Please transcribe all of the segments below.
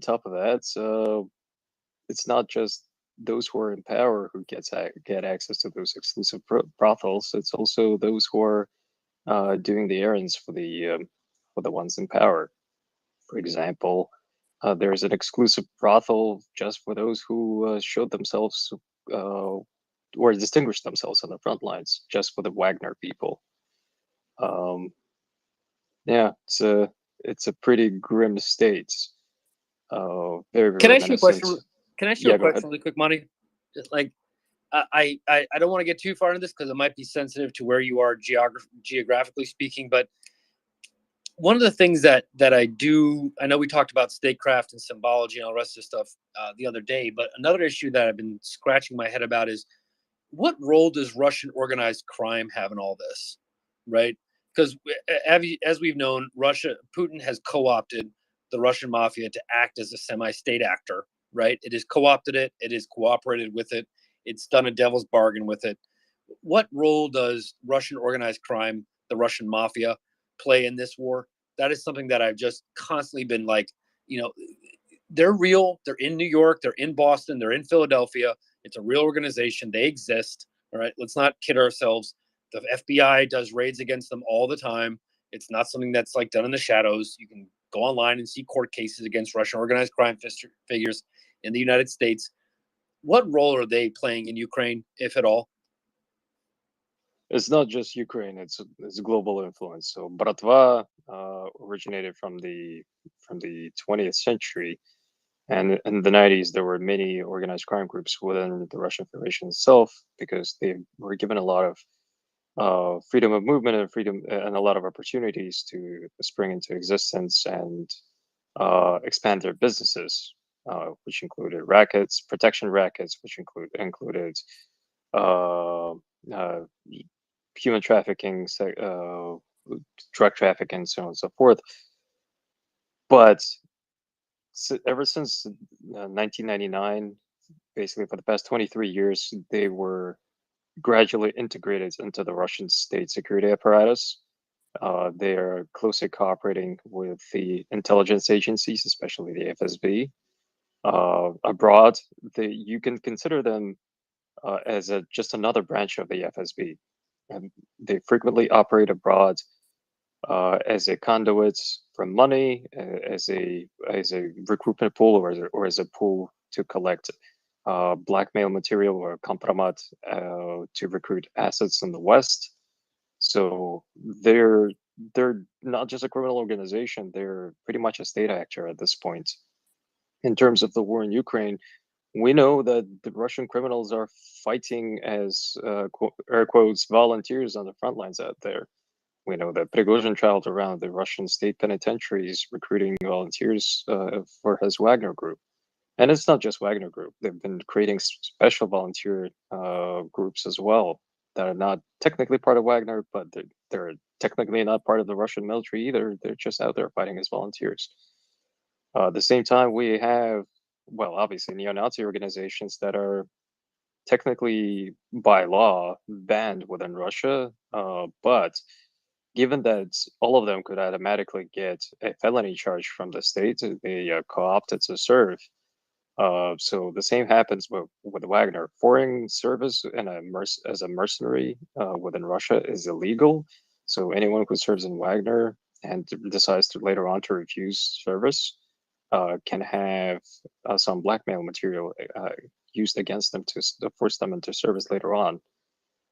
top of that, it's not just those who are in power who get access to those exclusive brothels. It's also those who are doing the errands for the ones in power. For example, there's an exclusive brothel just for those who showed themselves uh, or distinguished themselves on the front lines, just for the Wagner people. Um, yeah, it's a pretty grim state. Very, Can I very ask you a reminiscent. question? Can I ask you a Yeah, go ahead. question really quick, Monty? Like, I don't want to get too far into this because it might be sensitive to where you are geographically speaking. But one of the things that I know we talked about statecraft and symbology and all the rest of this stuff the other day. But another issue that I've been scratching my head about is what role does Russian organized crime have in all this, right? Because as we've known, Putin has co-opted the Russian mafia to act as a semi-state actor, right? It has co-opted it. It has cooperated with it. It's done a devil's bargain with it. What role does Russian organized crime, the Russian mafia, play in this war? That is something that I've just constantly been like, you know, they're real. They're in New York. They're in Boston. They're in Philadelphia. It's a real organization. They exist. All right. Let's not kid ourselves. The FBI does raids against them all the time. It's not something that's like done in the shadows. You can go online and see court cases against Russian organized crime figures in the United States. What role are they playing in Ukraine, if at all? It's not just Ukraine; it's global influence. So Bratva originated from the 20th century, and in the 90s there were many organized crime groups within the Russian Federation itself because they were given a lot of freedom of movement and freedom and a lot of opportunities to spring into existence and expand their businesses, which included rackets, protection rackets, which included uh, uh, human trafficking, drug trafficking, so on and so forth. But ever since 1999, basically for the past 23 years, they were gradually integrated into the Russian state security apparatus. They are closely cooperating with the intelligence agencies, especially the FSB. Abroad, you can consider them as just another branch of the FSB. And they frequently operate abroad as a conduit for money, as a recruitment pool, or as a pool to collect blackmail material or compromat to recruit assets in the West. So they're not just a criminal organization; they're pretty much a state actor at this point. In terms of the war in Ukraine, we know that the Russian criminals are fighting as air quotes volunteers on the front lines out there. We know that Prigozhin traveled around the Russian state penitentiaries recruiting volunteers for his Wagner group. And it's not just Wagner Group. They've been creating special volunteer groups as well that are not technically part of Wagner, but they're technically not part of the Russian military either. They're just out there fighting as volunteers. At the same time, we have, well, obviously neo-Nazi organizations that are technically by law banned within Russia, but given that all of them could automatically get a felony charge from the state, they co-opted to serve. So the same happens with Wagner. Foreign service and as a mercenary within Russia is illegal. So anyone who serves in Wagner and decides to later on to refuse service can have some blackmail material used against them to force them into service later on.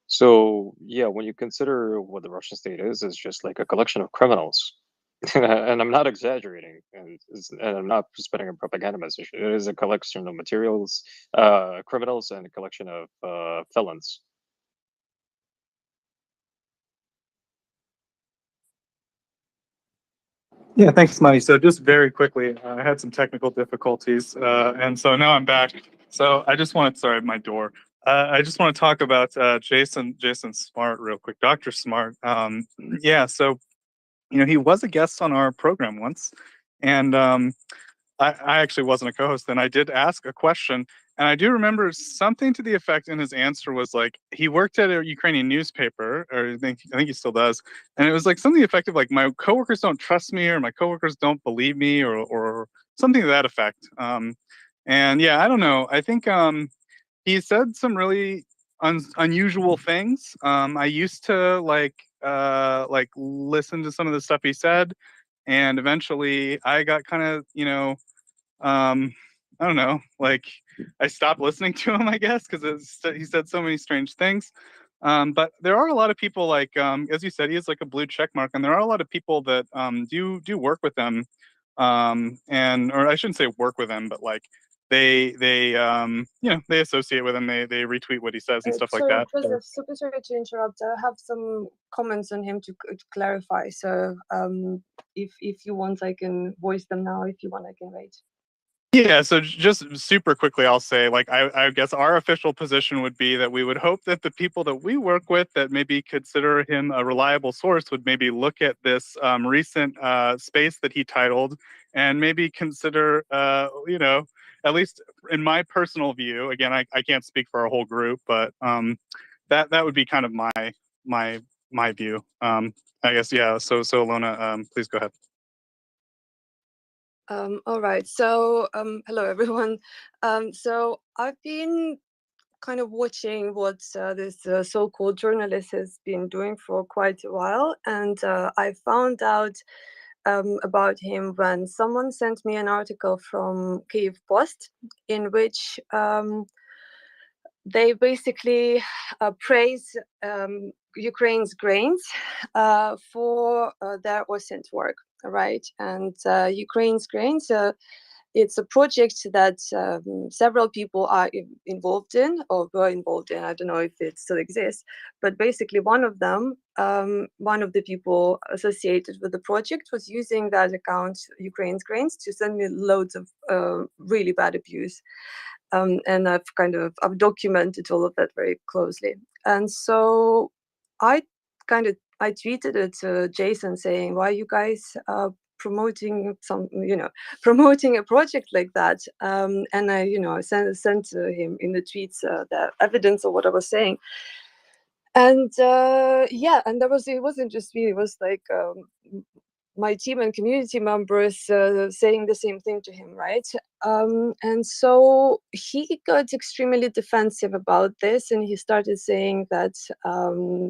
So yeah, when you consider what the Russian state is, it's just like a collection of criminals. And I'm not exaggerating, and I'm not spreading a propaganda message. It is a collection of criminals, and a collection of felons. Yeah, thanks, Money. So just very quickly, I had some technical difficulties, and so now I'm back. So I just wanted, sorry, my door. I just want to talk about Jason Smart real quick, Dr. Smart. Yeah, so he was a guest on our program once, and I actually wasn't a co-host. And I did ask a question, And I do remember something to the effect in his answer was like he worked at a Ukrainian newspaper, or I think he still does, and it was like something effective like my coworkers don't trust me or my coworkers don't believe me or something to that effect. And yeah, I don't know. I think he said some really unusual things. I used to like listen to some of the stuff he said, and eventually I got kind of I don't know, like I stopped listening to him, I guess, because he said so many strange things. But there are a lot of people like, as you said, he is like a blue check mark, and there are a lot of people that do work with them, and or I shouldn't say work with him, but like they they associate with him, they retweet what he says and stuff like Sorry, that. Joseph, super sorry to interrupt. I have some comments on him to clarify. So if you want, I can voice them now. If you want, I can wait. Yeah, so just super quickly, I'll say, like, I guess our official position would be that we would hope that the people that we work with that maybe consider him a reliable source would maybe look at this recent space that he titled and maybe consider, at least in my personal view, again, I can't speak for our whole group, but that would be kind of my view. I guess, yeah, so Ilona, please go ahead. All right. So hello, everyone. So I've been kind of watching what this so-called journalist has been doing for quite a while, and I found out about him when someone sent me an article from Kyiv Post in which they basically praise Ukraine's grains for their OSINT work, right? And Ukraine's grains, it's a project that several people are involved in or were involved in. I don't know if it still exists, but basically one of them, one of the people associated with the project was using that account, Ukraine's grains, to send me loads of really bad abuse. And I've documented all of that very closely. And so I tweeted it to Jason saying, why you guys promoting promoting a project like that? And I sent to him in the tweets the evidence of what I was saying. And and it wasn't just me, it was like my team and community members saying the same thing to him, right? And so he got extremely defensive about this, and he started saying that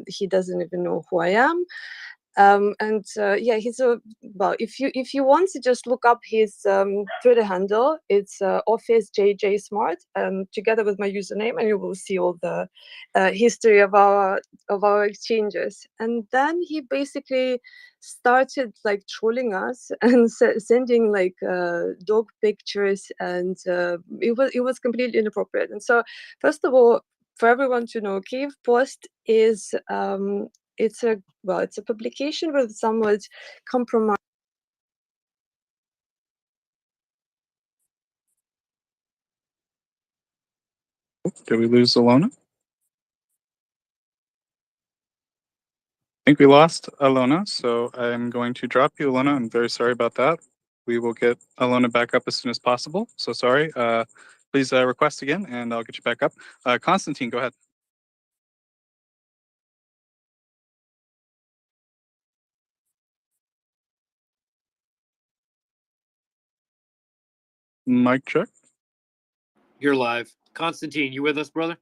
he doesn't even know who I am. He's if you want to just look up his Twitter handle, it's Office JJ Smart, together with my username, and you will see all the history of our exchanges. And then he basically started like trolling us and sending like dog pictures, and it was completely inappropriate. And so, first of all, for everyone to know, Kyiv Post is it's a publication with somewhat compromise. Did we lose Ilona? I think we lost Ilona, so I'm going to drop you, Ilona. I'm very sorry about that. We will get Ilona back up as soon as possible. So sorry. Please request again, and I'll get you back up. Constantine, go ahead. Mic check. You're live. Constantine, you with us, brother?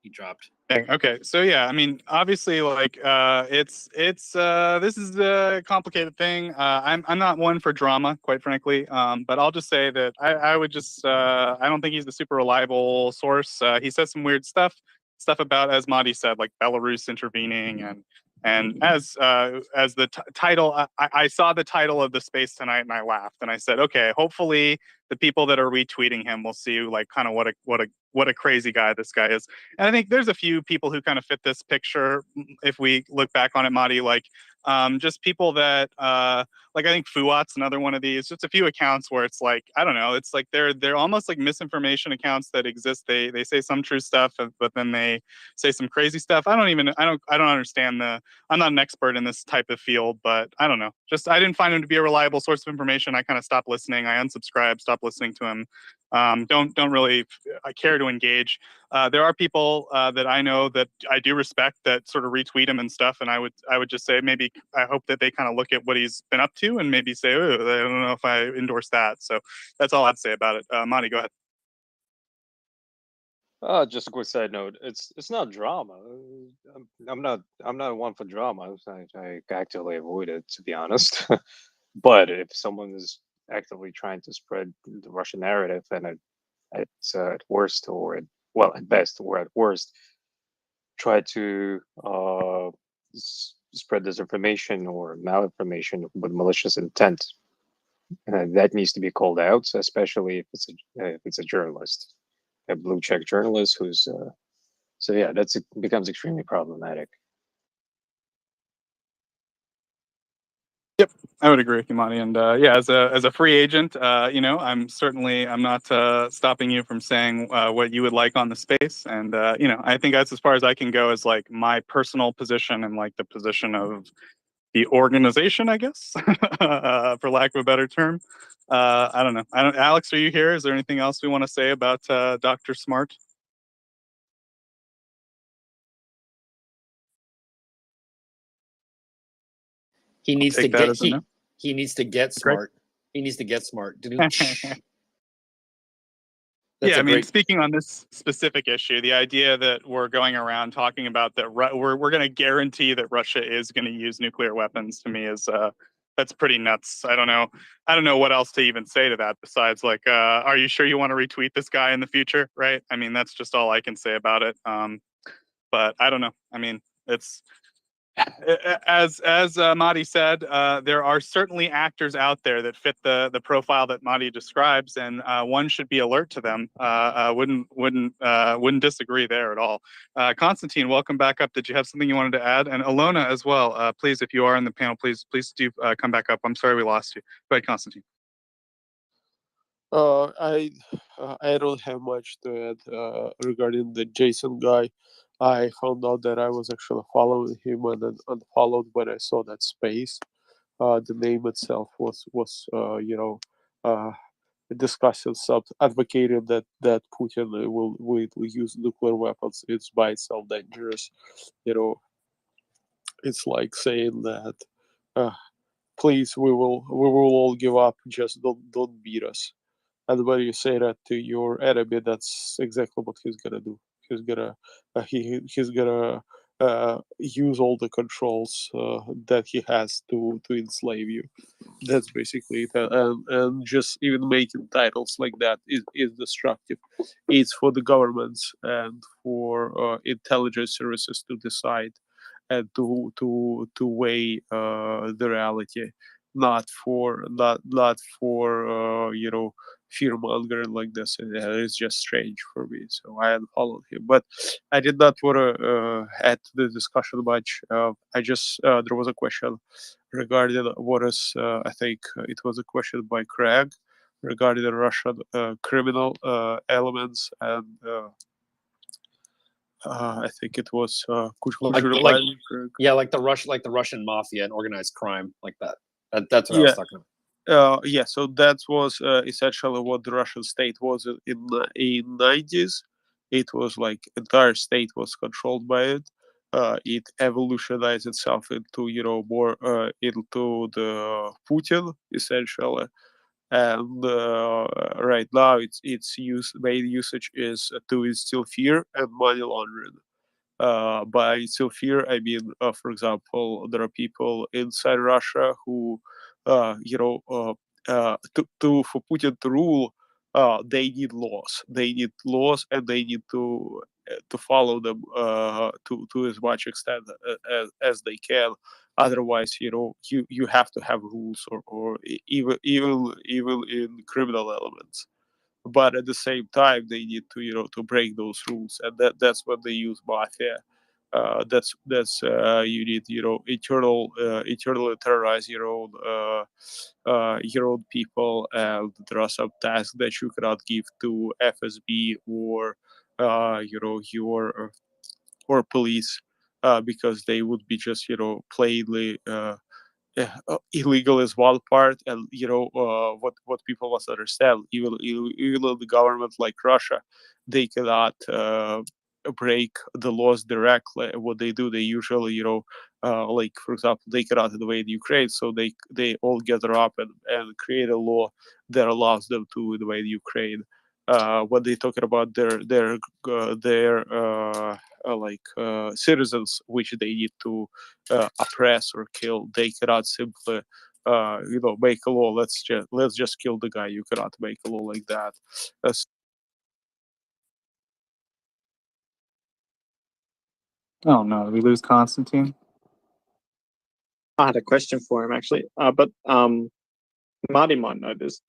He dropped. Okay, so yeah, I mean, obviously, like, it's this is a complicated thing. I'm not one for drama, quite frankly. But I'll just say that I would just I don't think he's the super reliable source. He says some weird stuff about, as Madi said, like Belarus intervening, and as the title, I saw the title of the space tonight and I laughed and I said, okay, hopefully the people that are retweeting him will see like kind of what a crazy guy this guy is. And I think there's a few people who kind of fit this picture if we look back on it, Madi, like just people that like I think Fuat's another one of these. Just a few accounts where it's like, I don't know, it's like they're almost like misinformation accounts that exist. They say some true stuff, but then they say some crazy stuff. I don't understand I'm not an expert in this type of field, but I don't know. Just I didn't find him to be a reliable source of information. I kind of stopped listening. I unsubscribed, stopped listening to him. Don't really care to engage. There are people that I know that I do respect that sort of retweet him and stuff, and I would just say maybe I hope that they kind of look at what he's been up to and maybe say, oh, I don't know if I endorse that. So that's all I'd say about it. Monty, go ahead. Just a quick side note. It's not drama. I'm not one for drama. I actively avoid it, to be honest. But if someone is actively trying to spread the Russian narrative, and it's at worst or at best or at worst, try to spread disinformation or malinformation with malicious intent, that needs to be called out, especially if it's a journalist, a blue check journalist who's so yeah, becomes extremely problematic. Yep, I would agree with you, Monty. And yeah, as a free agent, I'm not stopping you from saying what you would like on the space. And I think that's as far as I can go as like my personal position and like the position of the organization, I guess, for lack of a better term. I don't know. Alex, are you here? Is there anything else we want to say about Dr. Smart? He needs to Take that get as a no. he needs to get Great. smart. He needs to get smart. Yeah, I mean, speaking on this specific issue, the idea that we're going around talking about that we're going to guarantee that Russia is going to use nuclear weapons, to me is that's pretty nuts. I don't know what else to even say to that besides like, are you sure you want to retweet this guy in the future? Right? I mean, that's just all I can say about it. But I don't know. I mean, it's as Madi said, there are certainly actors out there that fit the profile that Madi describes, and one should be alert to them. Wouldn't disagree there at all. Constantine, welcome back up. Did you have something you wanted to add? And Alona as well. Please, if you are in the panel, please do come back up. I'm sorry we lost you. Go ahead, Constantine. I don't have much to add regarding the Jason guy. I found out that I was actually following him and then unfollowed when I saw that space. The name itself was discussing advocating that Putin will use nuclear weapons. It's by itself dangerous. It's like saying that, please, we will all give up. Just don't beat us. And when you say that to your enemy, that's exactly what he's gonna do. He's gonna use all the controls that he has to enslave you. That's basically it. And just even making titles like that is destructive. It's for the governments and for intelligence services to decide and to weigh the reality, not for fear mongering like this. It's just strange for me. So I unfollowed him, but I did not want to add to the discussion much. I just there was a question regarding what is I think it was a question by Craig regarding the Russian criminal elements and. I think it was could you remind me, Craig? Yeah, like the Russian mafia and organized crime, like that. That's what I was talking about. Yeah, so that was essentially what the Russian state was in the 90s. It was like entire state was controlled by it. It evolutionized itself into more into the Putin essentially, and right now its main usage is to instill fear and money laundering. By instill fear, I mean, for example, there are people inside Russia who, for Putin to rule, they need laws. They need laws, and they need to follow them to as much extent as they can. Otherwise, you have to have rules, or even in criminal elements. But at the same time, they need to to break those rules, and that's when they use mafia. That's you need, eternally terrorize your own people, and there are some tasks that you cannot give to FSB or your or police, because they would be just plainly illegal is one part, and what people must understand. Even the government like Russia, they cannot break the laws directly. What they do, they usually like, for example, they cannot invade Ukraine, so they all gather up and create a law that allows them to invade Ukraine. When they talking about their citizens which they need to oppress or kill, they cannot simply make a law. Let's just kill the guy. You cannot make a law like that. Oh no, did we lose Constantine? I had a question for him actually, but Marty might know this.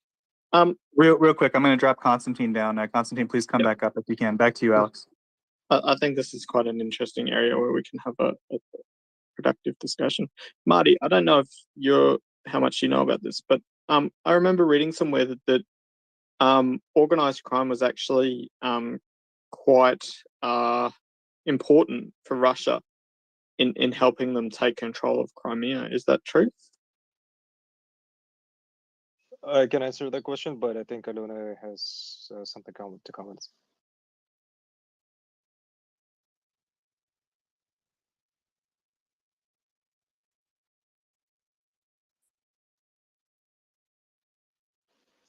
Real quick, I'm going to drop Constantine down. Constantine, please come back up if you can. Back to you, Alex. I think this is quite an interesting area where we can have a productive discussion. Marty, I don't know if how much you know about this, but I remember reading somewhere that organized crime was actually quite important for Russia in helping them take control of Crimea. Is that true? I can answer that question, but I think Aluna has something to comment.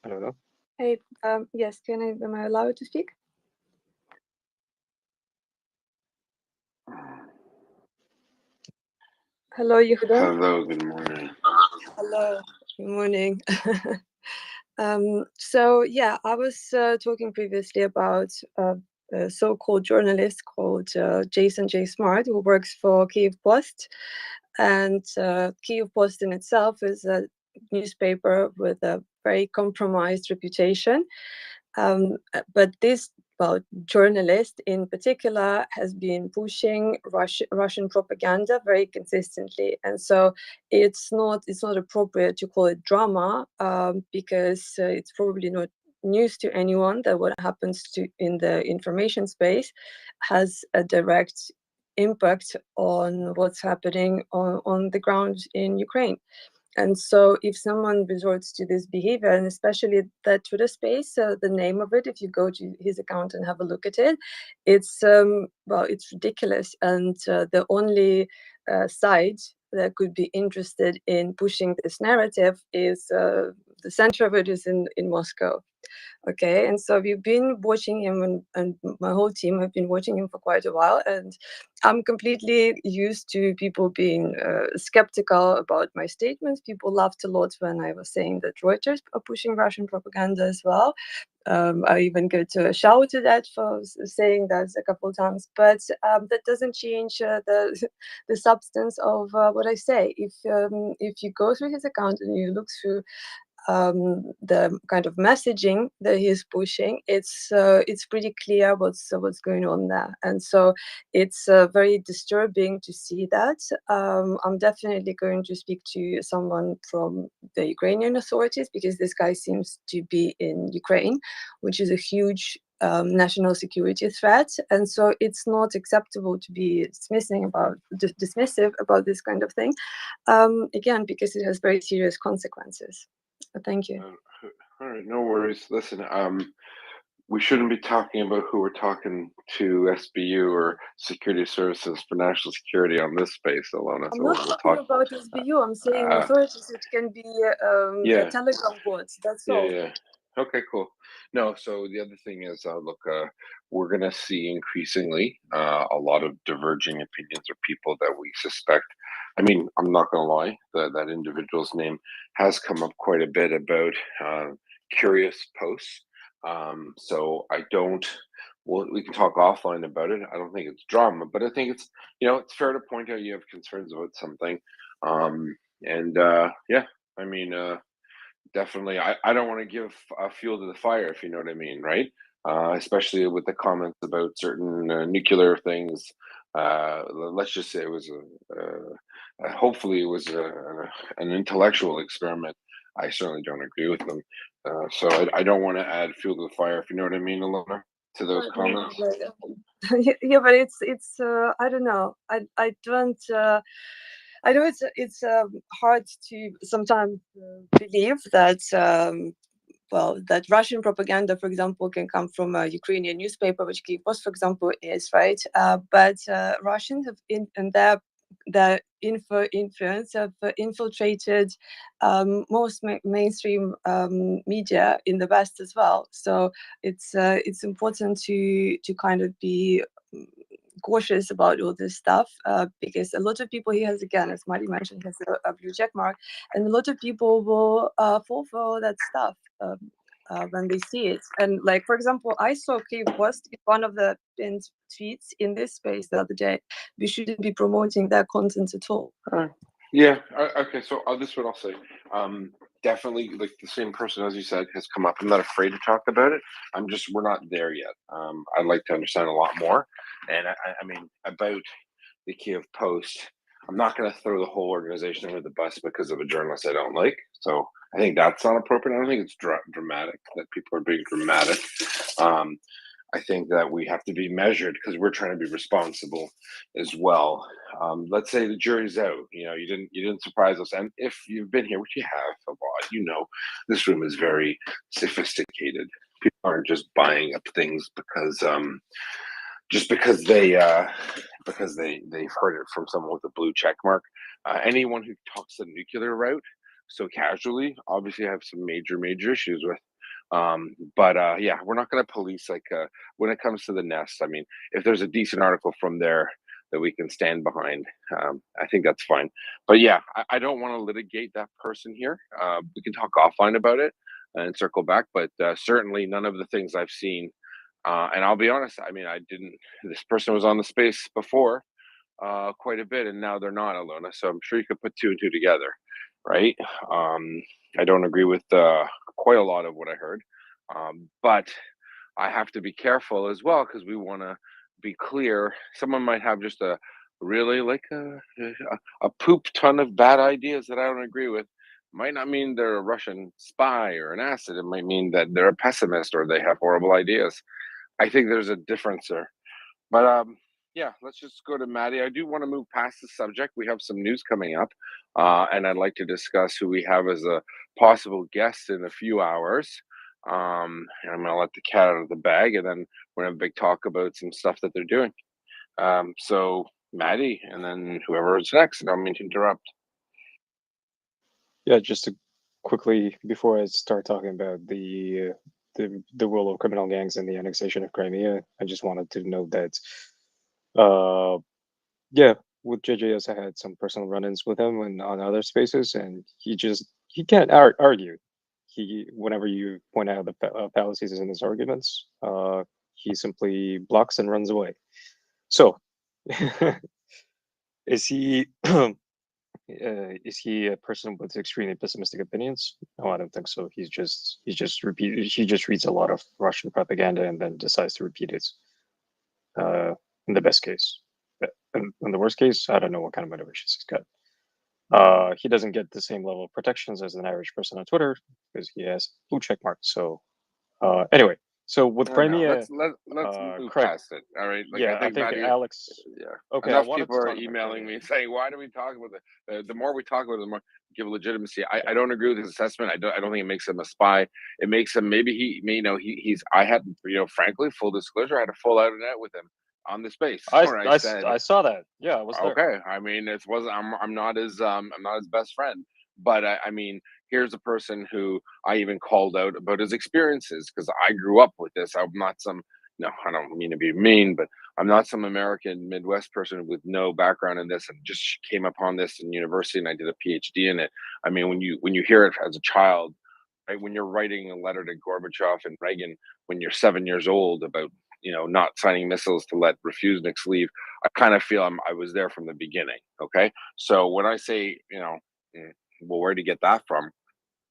Aluna? Hey, yes, am I allowed to speak? Hello, Yehuda. Hello, good morning. Hello, good morning. So yeah, I was talking previously about a so-called journalist called Jason J. Smart, who works for Kyiv Post. And Kyiv Post in itself is a newspaper with a very compromised reputation. But this journalist in particular has been pushing Russian propaganda very consistently, and so it's not appropriate to call it drama, because it's probably not news to anyone that what happens in the information space has a direct impact on what's happening on the ground in Ukraine. And so if someone resorts to this behavior, and especially that Twitter space, the name of it, if you go to his account and have a look at it, it's it's ridiculous. And the only side that could be interested in pushing this narrative is the center of it is in Moscow. Okay, and so we've been watching him, and my whole team have been watching him for quite a while, and I'm completely used to people being skeptical about my statements. People laughed a lot when I was saying that Reuters are pushing Russian propaganda as well. I even got a shout to that for saying that a couple of times, but that doesn't change the substance of what I say. If you go through his account and you look through the kind of messaging that he's pushing, it's pretty clear what's going on there, and so it's very disturbing to see that. I'm definitely going to speak to someone from the Ukrainian authorities, because this guy seems to be in Ukraine, which is a huge national security threat, and so it's not acceptable to be dismissive about this kind of thing, again, because it has very serious consequences. Thank you. All right, no worries. Listen, we shouldn't be talking about who we're talking to SBU or Security Services for National Security on this space, Alona. I'm So not we'll talking talk. about SBU. I'm saying authorities. It can be Yeah. Telegram bots. That's all. Yeah. Okay, cool. No, so the other thing is, look, we're going to see increasingly a lot of diverging opinions or people that we suspect. I mean, I'm not going to lie, that individual's name has come up quite a bit about curious posts. So I don't, well, we can talk offline about it. I don't think it's drama, but I think it's, it's fair to point out you have concerns about something. Yeah, I mean, definitely. I don't want to give fuel to the fire, if you know what I mean, right? Especially with the comments about certain nuclear things. let's just say it was hopefully it was an intellectual experiment. I certainly don't agree with them. So I don't want to add fuel to the fire, if you know what I mean, Alona, to those comments. Yeah, but it's I don't know. I don't. I know it's hard to sometimes believe that well, that Russian propaganda, for example, can come from a Ukrainian newspaper, which Kyiv Post, for example, is, right? But Russians have in their influence have infiltrated most mainstream media in the West as well. So it's important to kind of be cautious about all this stuff because a lot of people, he has, again, as Marty mentioned, has a blue check mark, and a lot of people will fall for that stuff when they see it. And like, for example, I saw Kyiv Post in one of the pinned tweets in this space the other day. We shouldn't be promoting their content at all. Yeah. Okay. So this is what I'll say. Definitely, like the same person as you said has come up. I'm not afraid to talk about it. We're not there yet. I'd like to understand a lot more. And I mean, about the Kiev Post, I'm not going to throw the whole organization under the bus because of a journalist I don't like. So I think that's not appropriate. I don't think it's dramatic that people are being dramatic. I think that we have to be measured because we're trying to be responsible as well. Let's say the jury's out. You didn't surprise us, and if you've been here, which you have a lot, this room is very sophisticated. People aren't just buying up things because just because they've heard it from someone with a blue check mark. Anyone who talks the nuclear route so casually, obviously, I have some major issues with. But yeah, we're not going to police when it comes to the nest. I mean, if there's a decent article from there that we can stand behind, I think that's fine. But yeah, I don't want to litigate that person here. We can talk offline about it and circle back, but certainly none of the things I've seen. And I'll be honest, I mean, this person was on the space before quite a bit, and now they're not, Alona. So I'm sure you could put two and two together, right? I don't agree with quite a lot of what I heard, but I have to be careful as well because we want to be clear. Someone might have just a really like a poop ton of bad ideas that I don't agree with. Might not mean they're a Russian spy or an asset. It might mean that they're a pessimist or they have horrible ideas. I think there's a difference there. But yeah, let's just go to Maddie. I do want to move past the subject. We have some news coming up, and I'd like to discuss who we have as a possible guest in a few hours. And I'm going to let the cat out of the bag, and then we're going to have a big talk about some stuff that they're doing. So Maddie, and then whoever is next. I don't mean to interrupt. Yeah, just to quickly before I start talking about the role of criminal gangs and the annexation of Crimea, I just wanted to note that, yeah, with JJS, I had some personal run-ins with him and on other spaces, and he can't argue. Whenever you point out the fallacies in his arguments, he simply blocks and runs away. So, is he? Is he a person with extremely pessimistic opinions? No, I don't think so. He just reads a lot of Russian propaganda and then decides to repeat it. In the best case, but in the worst case, I don't know what kind of motivations he's got. He doesn't get the same level of protections as an average person on Twitter because he has blue check mark. So anyway, so with Crimea, let's move correct. past it. All right. Like, yeah, I think Maddie, Alex. Yeah. Okay, Enough people are emailing me saying, "Why do we talk about it?" The more we talk about it, the more give legitimacy. I don't agree with his assessment. I don't think it makes him a spy. It makes him maybe he's. I had frankly, full disclosure, I had a full out and out with him on the space where I said, I saw that. Yeah, I was there. okay. I mean, it wasn't. I'm not his best friend, but I mean, here's a person who I even called out about his experiences because I grew up with this. I'm not some. No, I don't mean to be mean, but I'm not some American Midwest person with no background in this and just came upon this in university and I did a PhD in it. I mean, when you hear it as a child, right, when you're writing a letter to Gorbachev and Reagan when you're 7 years old about not signing missiles to let refuseniks leave, I kind of feel I was there from the beginning. Okay, so when I say well, where to get that from?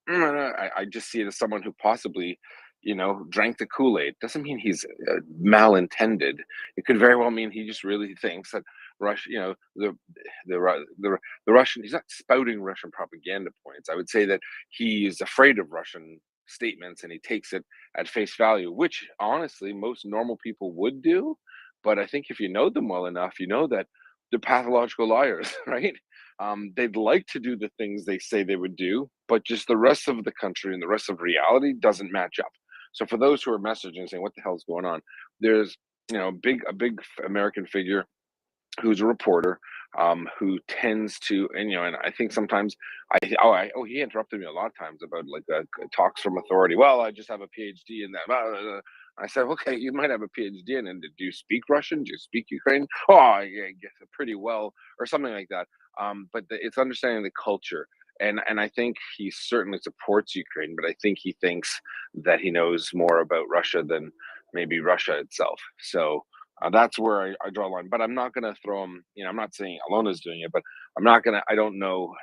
I just see it as someone who possibly drank the Kool-Aid. Doesn't mean he's malintended. It could very well mean he just really thinks that Russia, the Russian, he's not spouting Russian propaganda points. I would say that he is afraid of Russian statements and he takes it at face value, which honestly most normal people would do. But I think if you know them well enough, you know that they're pathological liars, right? They'd like to do the things they say they would do, but just the rest of the country and the rest of reality doesn't match up. So for those who are messaging saying, "What the hell's going on?" There's a big American figure who's a reporter, who tends to, and I think sometimes he interrupted me a lot of times about like talks from authority. Well, I just have a PhD in that. I said, okay, you might have a PhD in it. Do you speak Russian? Do you speak Ukrainian? Oh, I guess pretty well, or something like that. It's understanding the culture. And I think he certainly supports Ukraine, but I think he thinks that he knows more about Russia than maybe Russia itself. So that's where I draw a line. But I'm not going to throw him. I'm not saying Alona's doing it, but I'm not going to. I don't know.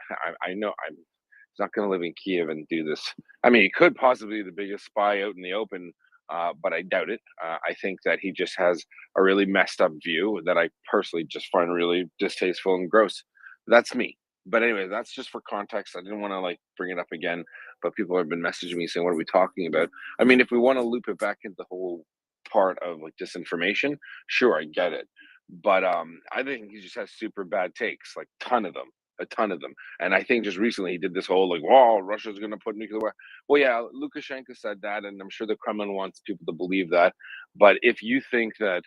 I know he's not going to live in Kiev and do this. I mean, he could possibly be the biggest spy out in the open, but I doubt it. I think that he just has a really messed up view that I personally just find really distasteful and gross. That's me. But anyway, that's just for context. I didn't want to like bring it up again, but people have been messaging me saying, "What are we talking about?" I mean, if we want to loop it back into the whole part of like disinformation, sure, I get it. But I think he just has super bad takes, like a ton of them. And I think just recently he did this whole like, "Wow, Russia's going to put nuclear weapons." Well, yeah, Lukashenko said that, and I'm sure the Kremlin wants people to believe that. But if you think that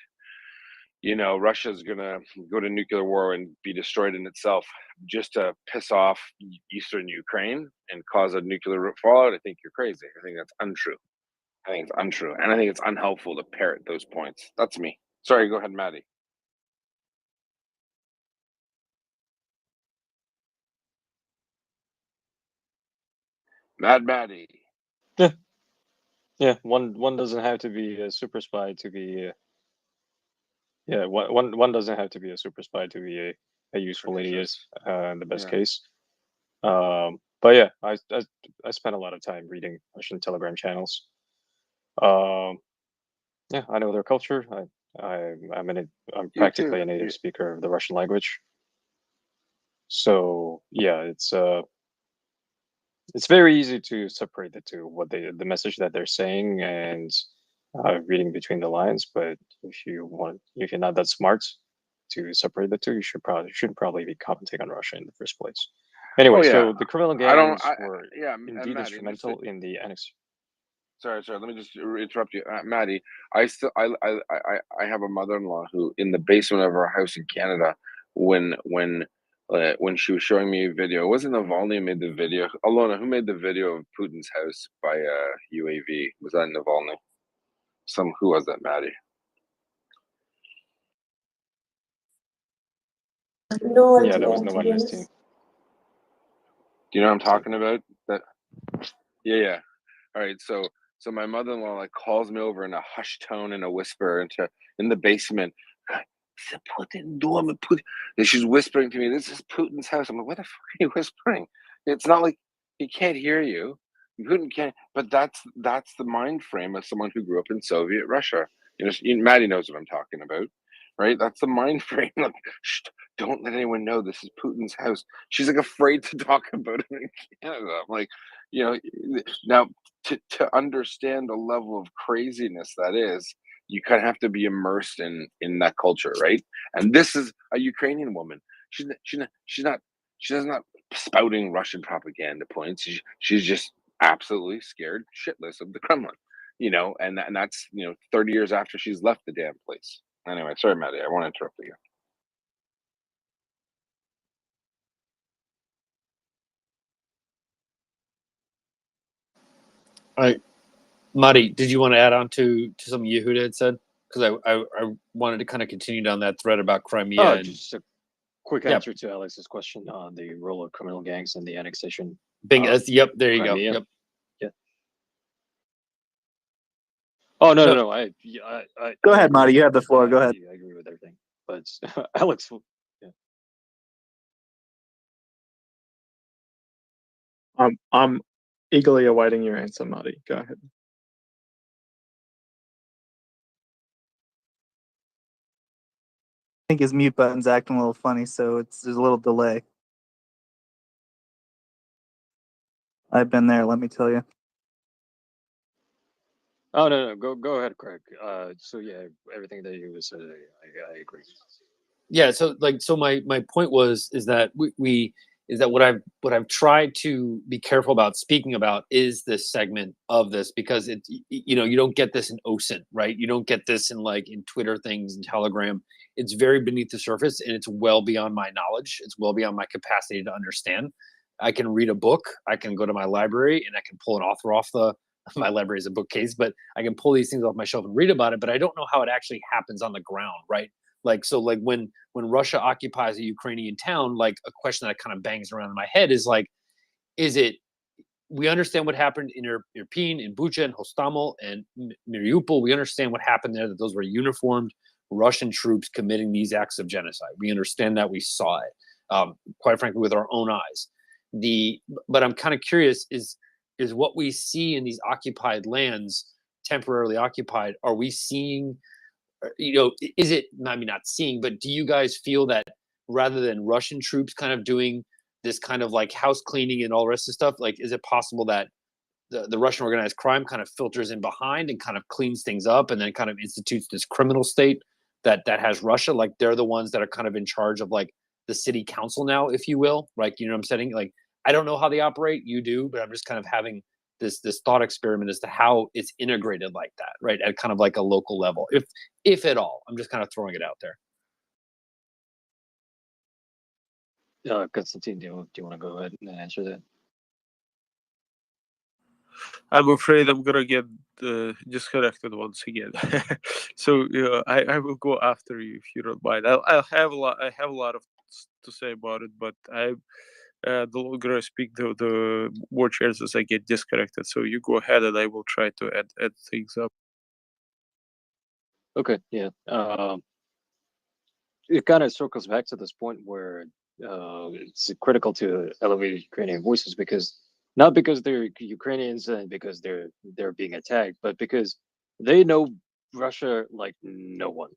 Russia's gonna go to nuclear war and be destroyed in itself just to piss off Eastern Ukraine and cause a nuclear fallout, I think you're crazy. I think that's untrue. I think it's untrue, and I think it's unhelpful to parrot those points. That's me. Sorry, go ahead, Maddie. Maddie. Yeah, yeah. One doesn't have to be a super spy to be. Yeah, one doesn't have to be a super spy to be a useful idiot in the best Yeah. case. But yeah, I spent a lot of time reading Russian Telegram channels. Yeah, I know their culture. I'm practically a native speaker of the Russian language. So yeah, it's very easy to separate the two, the message that they're saying and reading between the lines. But if you're not that smart to separate the two, you shouldn't probably be commenting on Russia in the first place. Anyway, so the criminal gangs were indeed Maddie, instrumental in the annex. Sorry. Let me just interrupt you, Maddie. I have a mother-in-law who, in the basement of our house in Canada, when she was showing me a video, it wasn't Navalny who made the video. Alona, who made the video of Putin's house by UAV? Was that Navalny? Who was that, Maddie? No Yeah, that idea, was to be Navalny's team. honest. Do you know what I'm talking about? Yeah. All right, so my mother-in-law like calls me over in a hushed tone and a whisper in the basement. Putin, Putin. And she's whispering to me, "This is Putin's house." I'm like, "What the fuck are you whispering?" It's not like he can't hear you. Putin can't. But that's the mind frame of someone who grew up in Soviet Russia. Maddie knows what I'm talking about, right? That's the mind frame. Like, shh, don't let anyone know this is Putin's house. She's like afraid to talk about it in Canada. I'm like, now to understand the level of craziness that is, you kind of have to be immersed in that culture, right? And this is a Ukrainian woman. She's not spouting Russian propaganda points. She's just absolutely scared shitless of the Kremlin, and that's 30 years after she's left the damn place. Anyway, sorry, Maddie, I want to interrupt you. All right, Mari, did you want to add on to something Yehuda had said? Because I wanted to kind of continue down that thread about Crimea. Just a quick answer to Alex's question on the role of criminal gangs and the annexation. Yep, there you Crimea. go. Yep. Yeah. Oh no! I Go ahead, Marty. You have the floor. Go ahead. I agree with everything, but Alex. Yeah. I'm eagerly awaiting your answer, Marty. Go ahead. think his mute button's acting a little funny, so there's a little delay. I've been there, let me tell you. Oh no, go ahead, Craig. So yeah, everything that you said, I agree. Yeah, so my point is that what I've tried to be careful about speaking about is this segment of this, because it's, you don't get this in OSINT, right? You don't get this in Twitter things and Telegram. It's very beneath the surface, and it's well beyond my knowledge. It's well beyond my capacity to understand. I can read a book, I can go to my library, and I can pull an author off my library is a bookcase, but I can pull these things off my shelf and read about it, but I don't know how it actually happens on the ground, right? When Russia occupies a Ukrainian town, like, a question that kind of bangs around in my head is we understand what happened in Irpin, in Bucha, and Hostomel, and Mariupol. We understand what happened there, that those were uniformed Russian troops committing these acts of genocide. We understand that, we saw it, quite frankly, with our own eyes. But I'm kind of curious, is what we see in these occupied lands, temporarily occupied, are we seeing, is it, I mean, not seeing, but do you guys feel that rather than Russian troops kind of doing this kind of house cleaning and all the rest of stuff, is it possible that the Russian organized crime kind of filters in behind and kind of cleans things up and then kind of institutes this criminal state that has Russia? They're the ones that are kind of in charge of the city council now, if you will, right? You know what I'm saying? I don't know how they operate, you do, but I'm just kind of having this thought experiment as to how it's integrated like that, right? At kind of a local level, if at all. I'm just kind of throwing it out there. Constantine, do you want to go ahead and answer that? I'm afraid I'm gonna get disconnected once again. So I will go after you if you don't mind. I'll have a lot. I have a lot of to say about it, but the longer I speak, the more chances I get disconnected. So you go ahead, and I will try to add things up. Okay, yeah. It kind of circles back to this point where it's critical to elevate Ukrainian voices, not because they're Ukrainians and because they're being attacked, but because they know Russia like no one.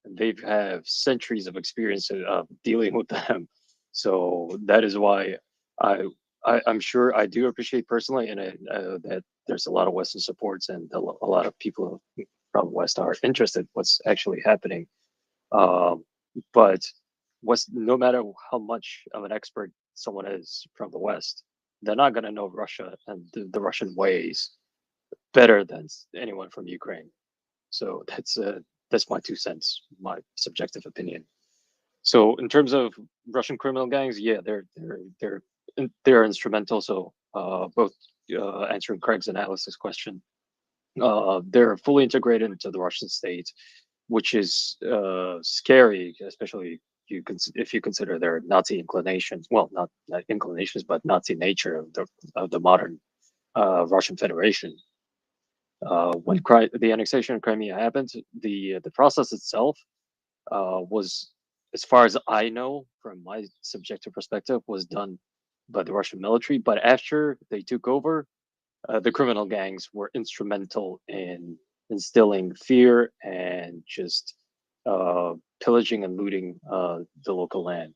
They have centuries of experience of dealing with them. So that is why I'm sure I do appreciate personally, and that there's a lot of Western supports and a lot of people from West are interested what's actually happening. Um, but no matter how much of an expert someone is from the West, they're not going to know Russia and the Russian ways better than anyone from Ukraine. So that's my 2 cents, my subjective opinion. So in terms of Russian criminal gangs, yeah, they're instrumental. So both answering Craig's and Alice's question, they're fully integrated into the Russian state, which is scary, especially if you consider their Nazi inclinations. Well, not inclinations, but Nazi nature of the modern Russian Federation. When the annexation of Crimea happened, the process itself was, as far as I know, from my subjective perspective, was done by the Russian military. But after they took over, the criminal gangs were instrumental in instilling fear and just pillaging and looting the local land.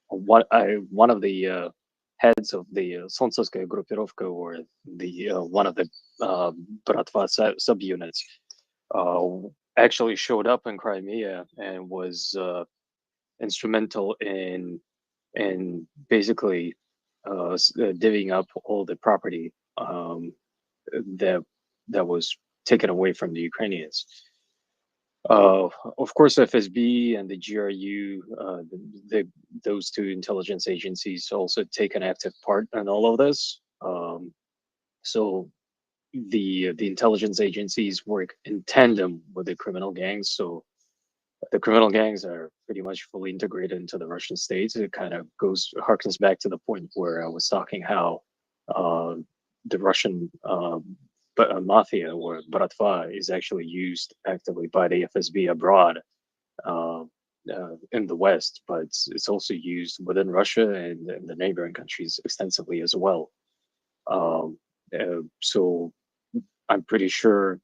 One of the heads of the Solntsevskaya Gruppirovka, or the one of the Bratva subunits, actually showed up in Crimea and was instrumental in basically divvying up all the property that was taken away from the Ukrainians. Of course, FSB and the GRU, those two intelligence agencies, also take an active part in all of this. So the intelligence agencies work in tandem with the criminal gangs. So the criminal gangs are pretty much fully integrated into the Russian state. It kind of harkens back to the point where I was talking how the Russian mafia, or Bratva, is actually used actively by the FSB abroad in the West, but it's also used within Russia and the neighboring countries extensively as well. So I'm pretty sure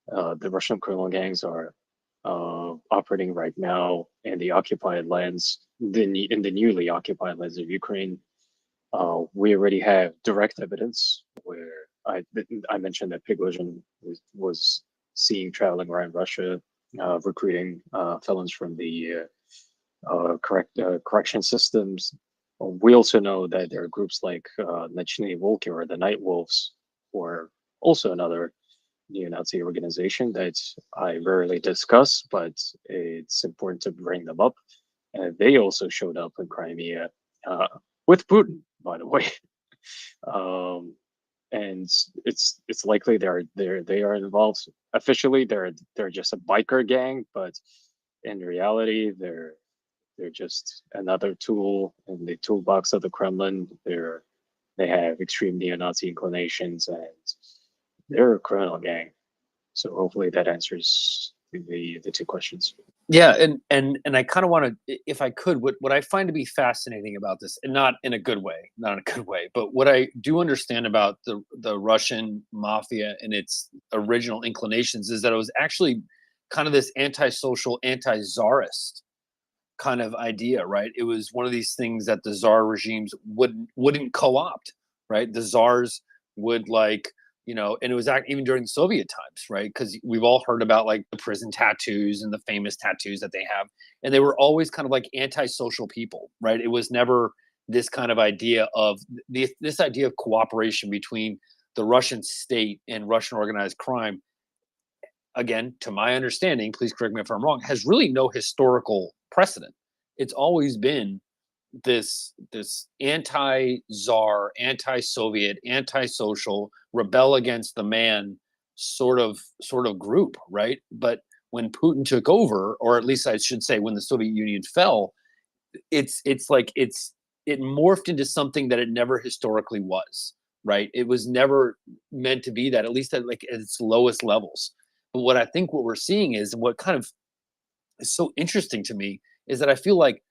the Russian criminal gangs are operating right now in the occupied lands, in the newly occupied lands of Ukraine. We already have direct evidence where I mentioned that Prigozhin was seen traveling around Russia, recruiting felons from the correction systems. We also know that there are groups like Nochnye Volki, or the Night Wolves, or also another neo-Nazi organization that I rarely discuss, but it's important to bring them up. They also showed up in Crimea uh, with Putin, by the way. um, and it's likely they are involved. Officially, they're just a biker gang, but in reality, they're just another tool in the toolbox of the Kremlin. They have extreme neo-Nazi inclinations, and they're a criminal gang. So hopefully that answers the two questions. Yeah, and I kind of want to, if I could, what I find to be fascinating about this, and not in a good way, not in a good way, but what I do understand about the Russian mafia and its original inclinations is that it was actually kind of this antisocial, anti-czarist kind of idea, right? It was one of these things that the czar regimes wouldn't co-opt, right? The czars would, like, and it was even during the Soviet times, right? Because we've all heard about like the prison tattoos and the famous tattoos that they have, and they were always kind of like antisocial people, right? It was never this kind of idea of this idea of cooperation between the Russian state and Russian organized crime. Again, to my understanding, please correct me if I'm wrong, has really no historical precedent. It's always been this anti-czar, anti-Soviet, anti-social, rebel against the man sort of group, right? But when Putin took over, or at least I should say when the Soviet Union fell, it morphed into something that it never historically was, right? It was never meant to be that, at least at its lowest levels. But what we're seeing is, what kind of is so interesting to me, is that I feel like,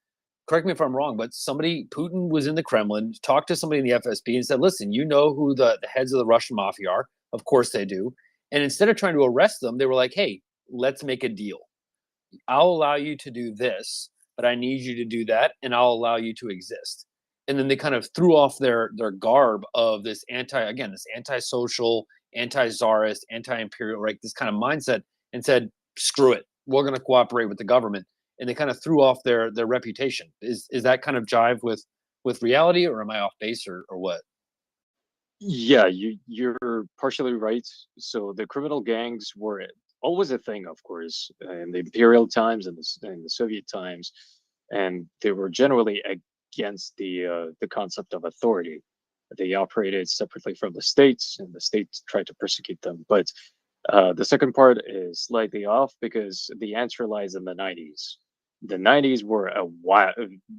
correct me if I'm wrong, but Putin was in the Kremlin, talked to somebody in the FSB and said, listen, you know who the heads of the Russian mafia are? Of course they do. And instead of trying to arrest them, they were like, hey, let's make a deal. I'll allow you to do this, but I need you to do that, and I'll allow you to exist. And then they kind of threw off their garb of this antisocial, anti-czarist, anti-imperial, right? This kind of mindset, and said, screw it, we're going to cooperate with the government. And they kind of threw off their reputation. Is that kind of jive with reality, or am I off base, or what? Yeah, you're partially right. So the criminal gangs were always a thing, of course, in the imperial times and the Soviet times, and they were generally against the concept of authority. They operated separately from the states, and the states tried to persecute them. But the second part is slightly off, because the answer lies in the 90s. The 90s were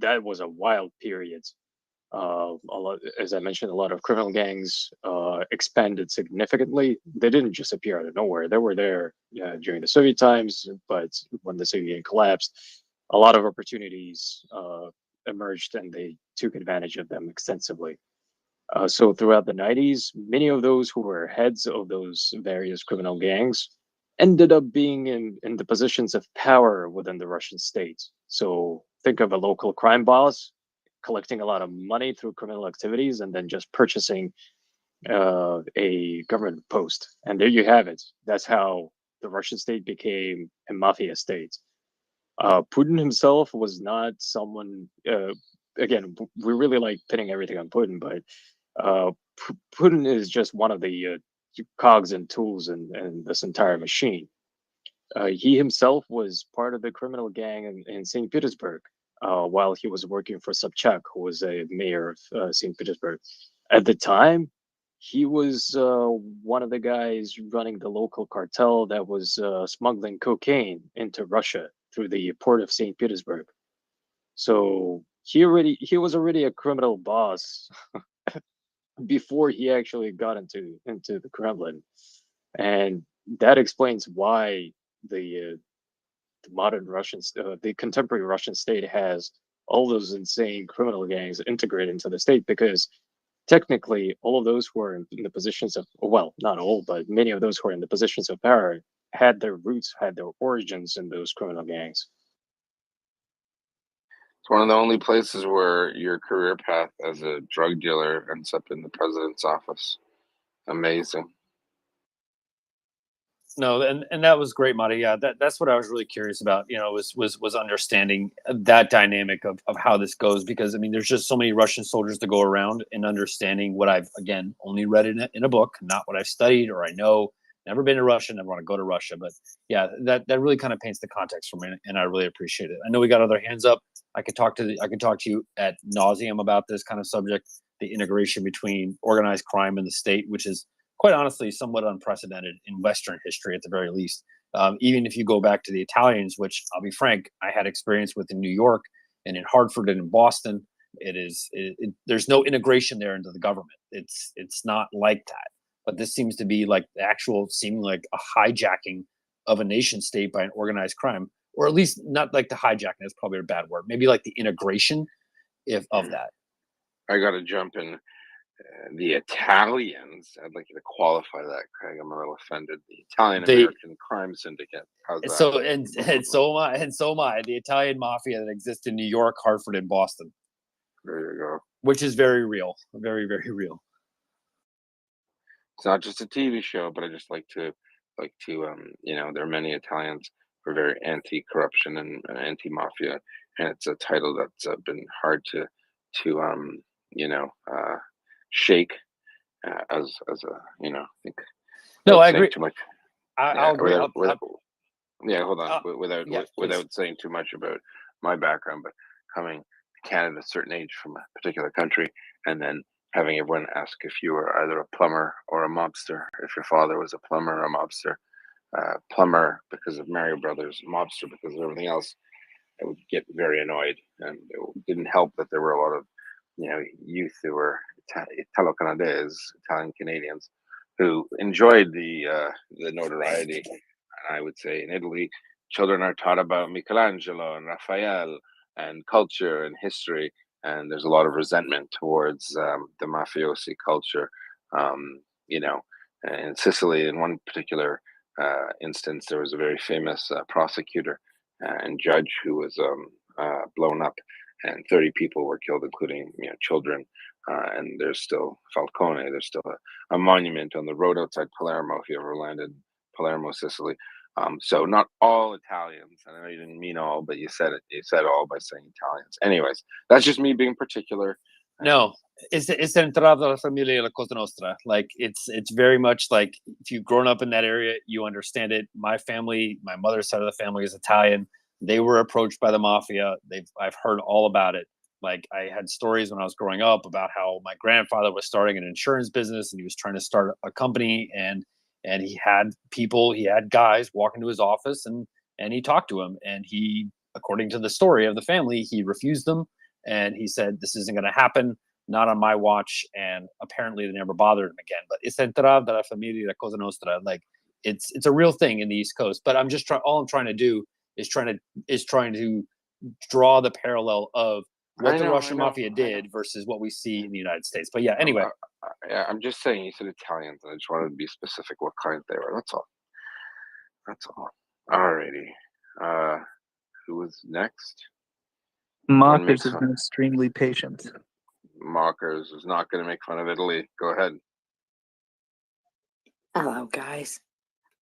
that was a wild period. A lot, as I mentioned, a lot of criminal gangs expanded significantly. They didn't just appear out of nowhere. They were there during the Soviet times, but when the Soviet Union collapsed, a lot of opportunities emerged, and they took advantage of them extensively. So throughout the 90s, many of those who were heads of those various criminal gangs ended up being in the positions of power within the Russian state. So think of a local crime boss collecting a lot of money through criminal activities, and then just purchasing a government post. And there you have it. That's how the Russian state became a mafia state. Putin himself was not someone, again, we really like pinning everything on Putin, but Putin is just one of the cogs and tools in this entire machine. He himself was part of the criminal gang in St. Petersburg while he was working for Sobchak, who was a mayor of St. Petersburg. At the time, he was one of the guys running the local cartel that was smuggling cocaine into Russia through the port of St. Petersburg. So he was already a criminal boss before he actually got into the Kremlin, and that explains why the modern the contemporary Russian state has all those insane criminal gangs integrated into the state, because technically all of those who are in the positions of, well, not all, but many of those who are in the positions of power had their roots, had their origins in those criminal gangs. It's one of the only places where your career path as a drug dealer ends up in the president's office. Amazing. No, and that was great, Marty. Yeah, that's what I was really curious about. Was understanding that dynamic of how this goes, because I mean, there's just so many Russian soldiers to go around, and understanding what I've again only read in a book, not what I've studied or I know. Never been to Russia, never want to go to Russia, but yeah, that really kind of paints the context for me, and I really appreciate it. I know we got other hands up. I could talk to you at nauseum about this kind of subject, the integration between organized crime and the state, which is quite honestly somewhat unprecedented in Western history at the very least. Even if you go back to the Italians, which I'll be frank, I had experience with in New York and in Hartford and in Boston. There's no integration there into the government. It's not like that. But this seems to be like the actual, seeming like a hijacking of a nation state by an organized crime, or at least not like the hijacking. That's probably a bad word. Maybe like the integration of that. I got to jump in. The Italians, I'd like you to qualify that, Craig. I'm a little offended. The Italian American Crime Syndicate. How's that? So so am I. The Italian mafia that exists in New York, Hartford, and Boston. There you go. Which is very real, very very real. It's not just a TV show, but I just like to there are many Italians who are very anti-corruption and anti-mafia, and it's a title that's been hard to shake as a I think. No, I agree. Too much. I'll agree. Hold on. Yeah, without saying too much about my background, but coming to Canada at a certain age from a particular country, and then having everyone ask if you were either a plumber or a mobster, if your father was a plumber or a mobster. Plumber because of Mario Brothers, mobster because of everything else. I would get very annoyed, and it didn't help that there were a lot of youth who were Italo-Canadese, Italian Canadians, who enjoyed the notoriety. And I would say in Italy, children are taught about Michelangelo and Raphael and culture and history, and there's a lot of resentment towards the mafiosi culture. In Sicily, in one particular instance, there was a very famous prosecutor and judge who was blown up, and 30 people were killed, including children. And there's still Falcone. There's still a monument on the road outside Palermo if you ever landed in Palermo, Sicily. So not all Italians. I know you didn't mean all, but you said it. You said all by saying Italians. Anyways, that's just me being particular. No, it's entrada la familia la Cosa Nostra. Like it's very much like if you've grown up in that area, you understand it. My family, my mother's side of the family is Italian. They were approached by the mafia. I've heard all about it. Like I had stories when I was growing up about how my grandfather was starting an insurance business and he was trying to start a company, and he had guys walk into his office and he talked to him, and he, according to the story of the family, he refused them, and he said, this isn't going to happen, not on my watch, and apparently they never bothered him again. But it's entrada la familia la Cosa Nostra. Like it's a real thing in the East Coast. But all I'm trying to do is trying to draw the parallel of what the Russian mafia did versus what we see in the United States. But yeah, anyway. I'm just saying you said Italians, and I just wanted to be specific what kind they were. That's all. Alrighty. Who was next? Mockers has been extremely patient. Mockers is not going to make fun of Italy. Go ahead. Hello, guys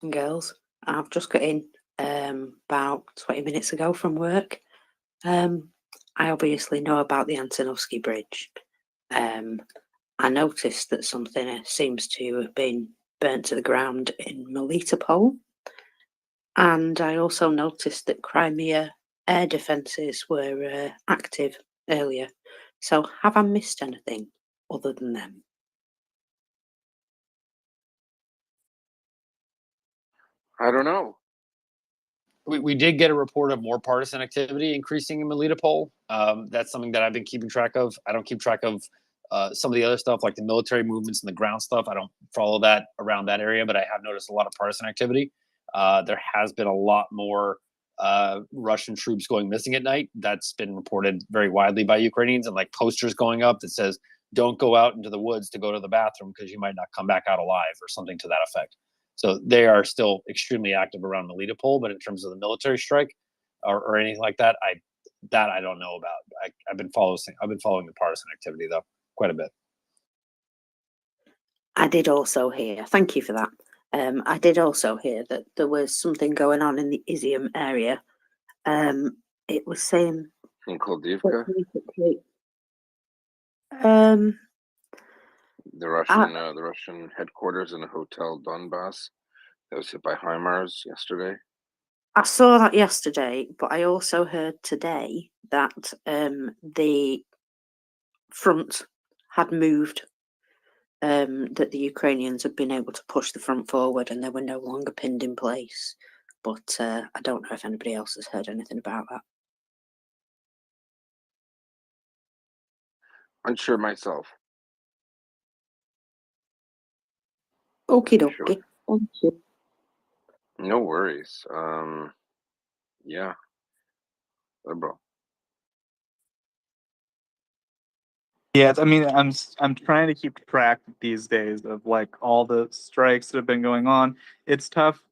and girls. I've just got in about 20 minutes ago from work. I obviously know about the Antonovsky Bridge. I noticed that something seems to have been burnt to the ground in Melitopol. And I also noticed that Crimea air defences were active earlier. So have I missed anything other than them? I don't know. We did get a report of more partisan activity increasing in Melitopol. That's something that I've been keeping track of. I don't keep track of some of the other stuff like the military movements and the ground stuff. I don't follow that around that area, but I have noticed a lot of partisan activity. There has been a lot more Russian troops going missing at night. That's been reported very widely by Ukrainians, and like posters going up that says, don't go out into the woods to go to the bathroom because you might not come back out alive, or something to that effect. So they are still extremely active around Melitopol, but in terms of the military strike or anything like that, I don't know about. I've been following the partisan activity though quite a bit. I did also hear, thank you for that. I did also hear that there was something going on in the Izium area. It was saying In Koldivka, the Russian headquarters in the Hotel Donbass that was hit by HIMARS yesterday. I saw that yesterday, but I also heard today that the front had moved, that the Ukrainians had been able to push the front forward and they were no longer pinned in place. But I don't know if anybody else has heard anything about that. Unsure myself. Okie dokie. Thank you. No worries. Yeah. Bro. Yeah, I mean, I'm trying to keep track these days of like all the strikes that have been going on. It's tough.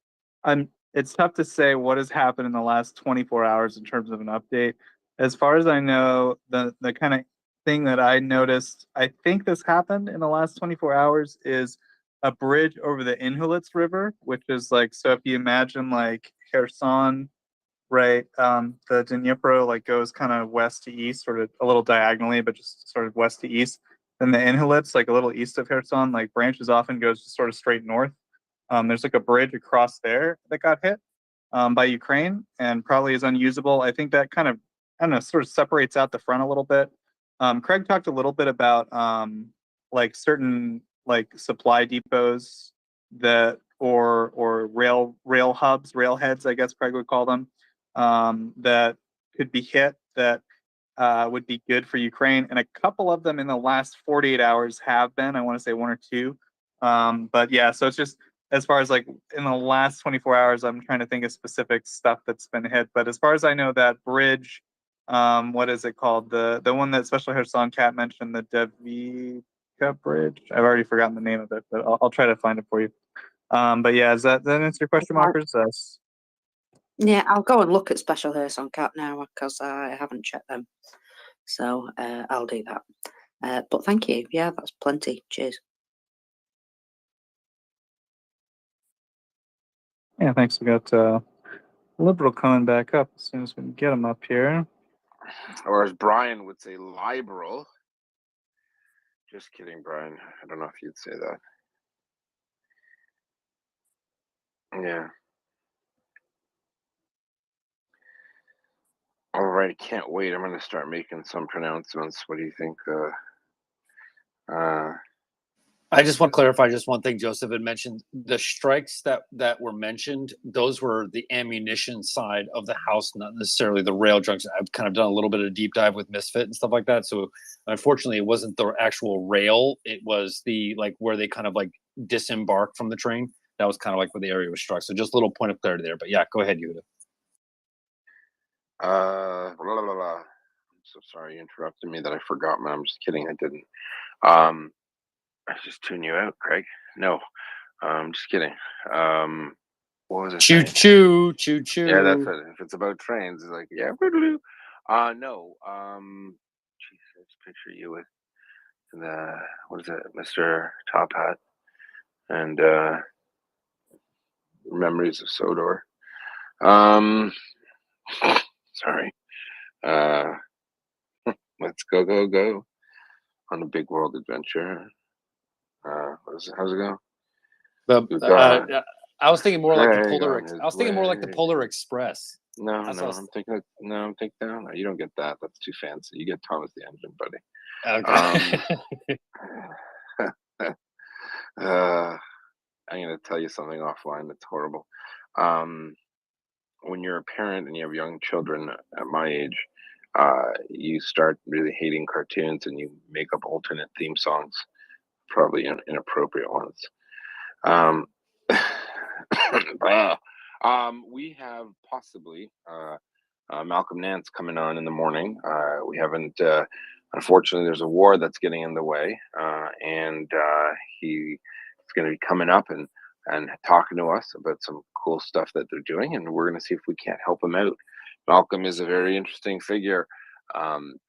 It's tough to say what has happened in the last 24 hours in terms of an update. As far as I know, the kind of thing that I noticed, I think this happened in the last 24 hours, is a bridge over the Inhulets River, which is like, so if you imagine like Kherson, right, the Dnipro like goes kind of west to east, sort of a little diagonally, but just sort of west to east. Then the Inhulets, like a little east of Kherson, like branches off and goes just sort of straight north. There's like a bridge across there that got hit by Ukraine and probably is unusable. I think that kind of, I don't know, sort of separates out the front a little bit. Craig talked a little bit about like certain like supply depots that or rail hubs, railheads, I guess Craig would call them, that could be hit that would be good for Ukraine. And a couple of them in the last 48 hours have been, I want to say one or two. But yeah, so it's just, as far as like in the last 24 hours, I'm trying to think of specific stuff that's been hit. But as far as I know, that bridge, what is it called? The one that Special Kherson Cat mentioned, the Devika Bridge. I've already forgotten the name of it, but I'll try to find it for you. But yeah, does that answer your question, Markers? Yeah, I'll go and look at Special Kherson Cat now because I haven't checked them. So I'll do that. But thank you. Yeah, that's plenty. Cheers. Yeah, thanks. We got Liberal coming back up as soon as we can get him up here. Or as Brian would say, liberal. Just kidding, Brian. I don't know if you'd say that. Yeah. All right, can't wait. I'm going to start making some pronouncements. What do you think? I just want to clarify just one thing. Joseph had mentioned the strikes that were mentioned. Those were the ammunition side of the house, not necessarily the rail junction. I've kind of done a little bit of deep dive with Misfit and stuff like that. So unfortunately, it wasn't the actual rail. It was the like where they kind of like disembarked from the train. That was kind of like where the area was struck. So just a little point of clarity there. But yeah, go ahead, Yehuda. Blah, blah, blah. I'm so sorry you interrupted me that I forgot, man. I'm just kidding. I didn't. I just tune you out, Craig. No, I'm just kidding. What was it? Choo choo, choo choo. Yeah, that's it. If it's about trains, it's like, yeah, no. Geez, I just picture you with the, what is it, Mr. Top Hat and Memories of Sodor. Sorry. Let's go on a big world adventure. How's it go? I was thinking more like the Polar. I was thinking more like the Polar Express. No, I'm thinking. No, you don't get that. That's too fancy. You get Thomas the Engine, buddy. Okay. I'm gonna tell you something offline that's horrible. When you're a parent and you have young children at my age, you start really hating cartoons and you make up alternate theme songs, probably inappropriate ones. We have possibly Malcolm Nance coming on in the morning. We haven't. Unfortunately, there's a war that's getting in the way, and he's going to be coming up. And and talking to us about some cool stuff that they're doing, and we're going to see if we can't help them out. Malcolm is a very interesting figure,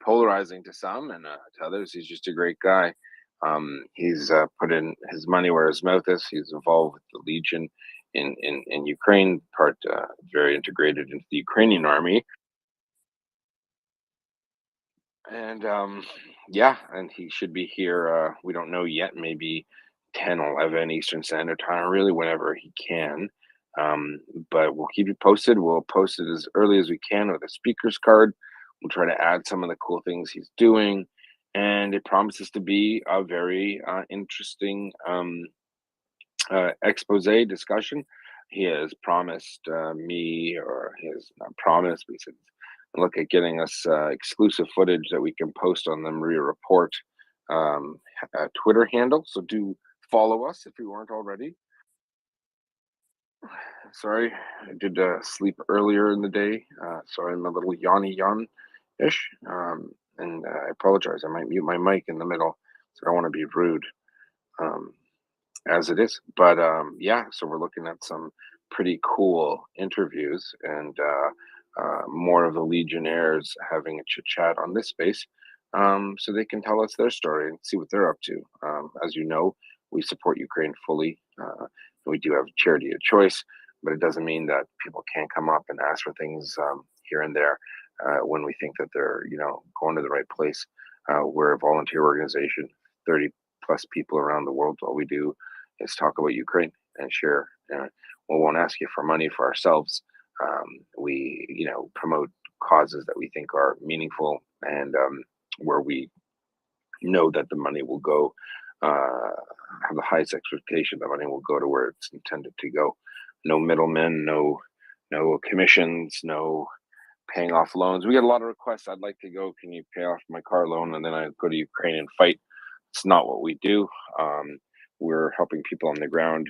polarizing to some, and to others, he's just a great guy. He's put in his money where his mouth is. He's involved with the Legion in Ukraine, very integrated into the Ukrainian army. And yeah, and he should be here. We don't know yet, maybe 10, 11 Eastern Standard Time, really whenever he can. But we'll keep you posted. We'll post it as early as we can with a speaker's card. We'll try to add some of the cool things he's doing. And it promises to be a very interesting expose discussion. He has promised me, or he has not promised, but he said, look at getting us exclusive footage that we can post on the MryiaReport Twitter handle. So do follow us if you weren't already. Sorry, I did sleep earlier in the day, so I'm a little yawn-ish, and I apologize. I might mute my mic in the middle, so I don't want to be rude. As it is. But yeah, so we're looking at some pretty cool interviews, and more of the Legionnaires having a chit chat on this space, so they can tell us their story and see what they're up to. As you know, we support Ukraine fully. We do have charity of choice, but it doesn't mean that people can't come up and ask for things here and there when we think that they're, going to the right place. We're a volunteer organization, 30 plus people around the world. All we do is talk about Ukraine and share. We won't ask you for money for ourselves. We, promote causes that we think are meaningful, and where we know that the money will go, have the highest expectation that money will go to where it's intended to go. No middlemen, no commissions, no paying off loans. We get a lot of requests. I'd like to go. Can you pay off my car loan? And then I go to Ukraine and fight. It's not what we do. We're helping people on the ground.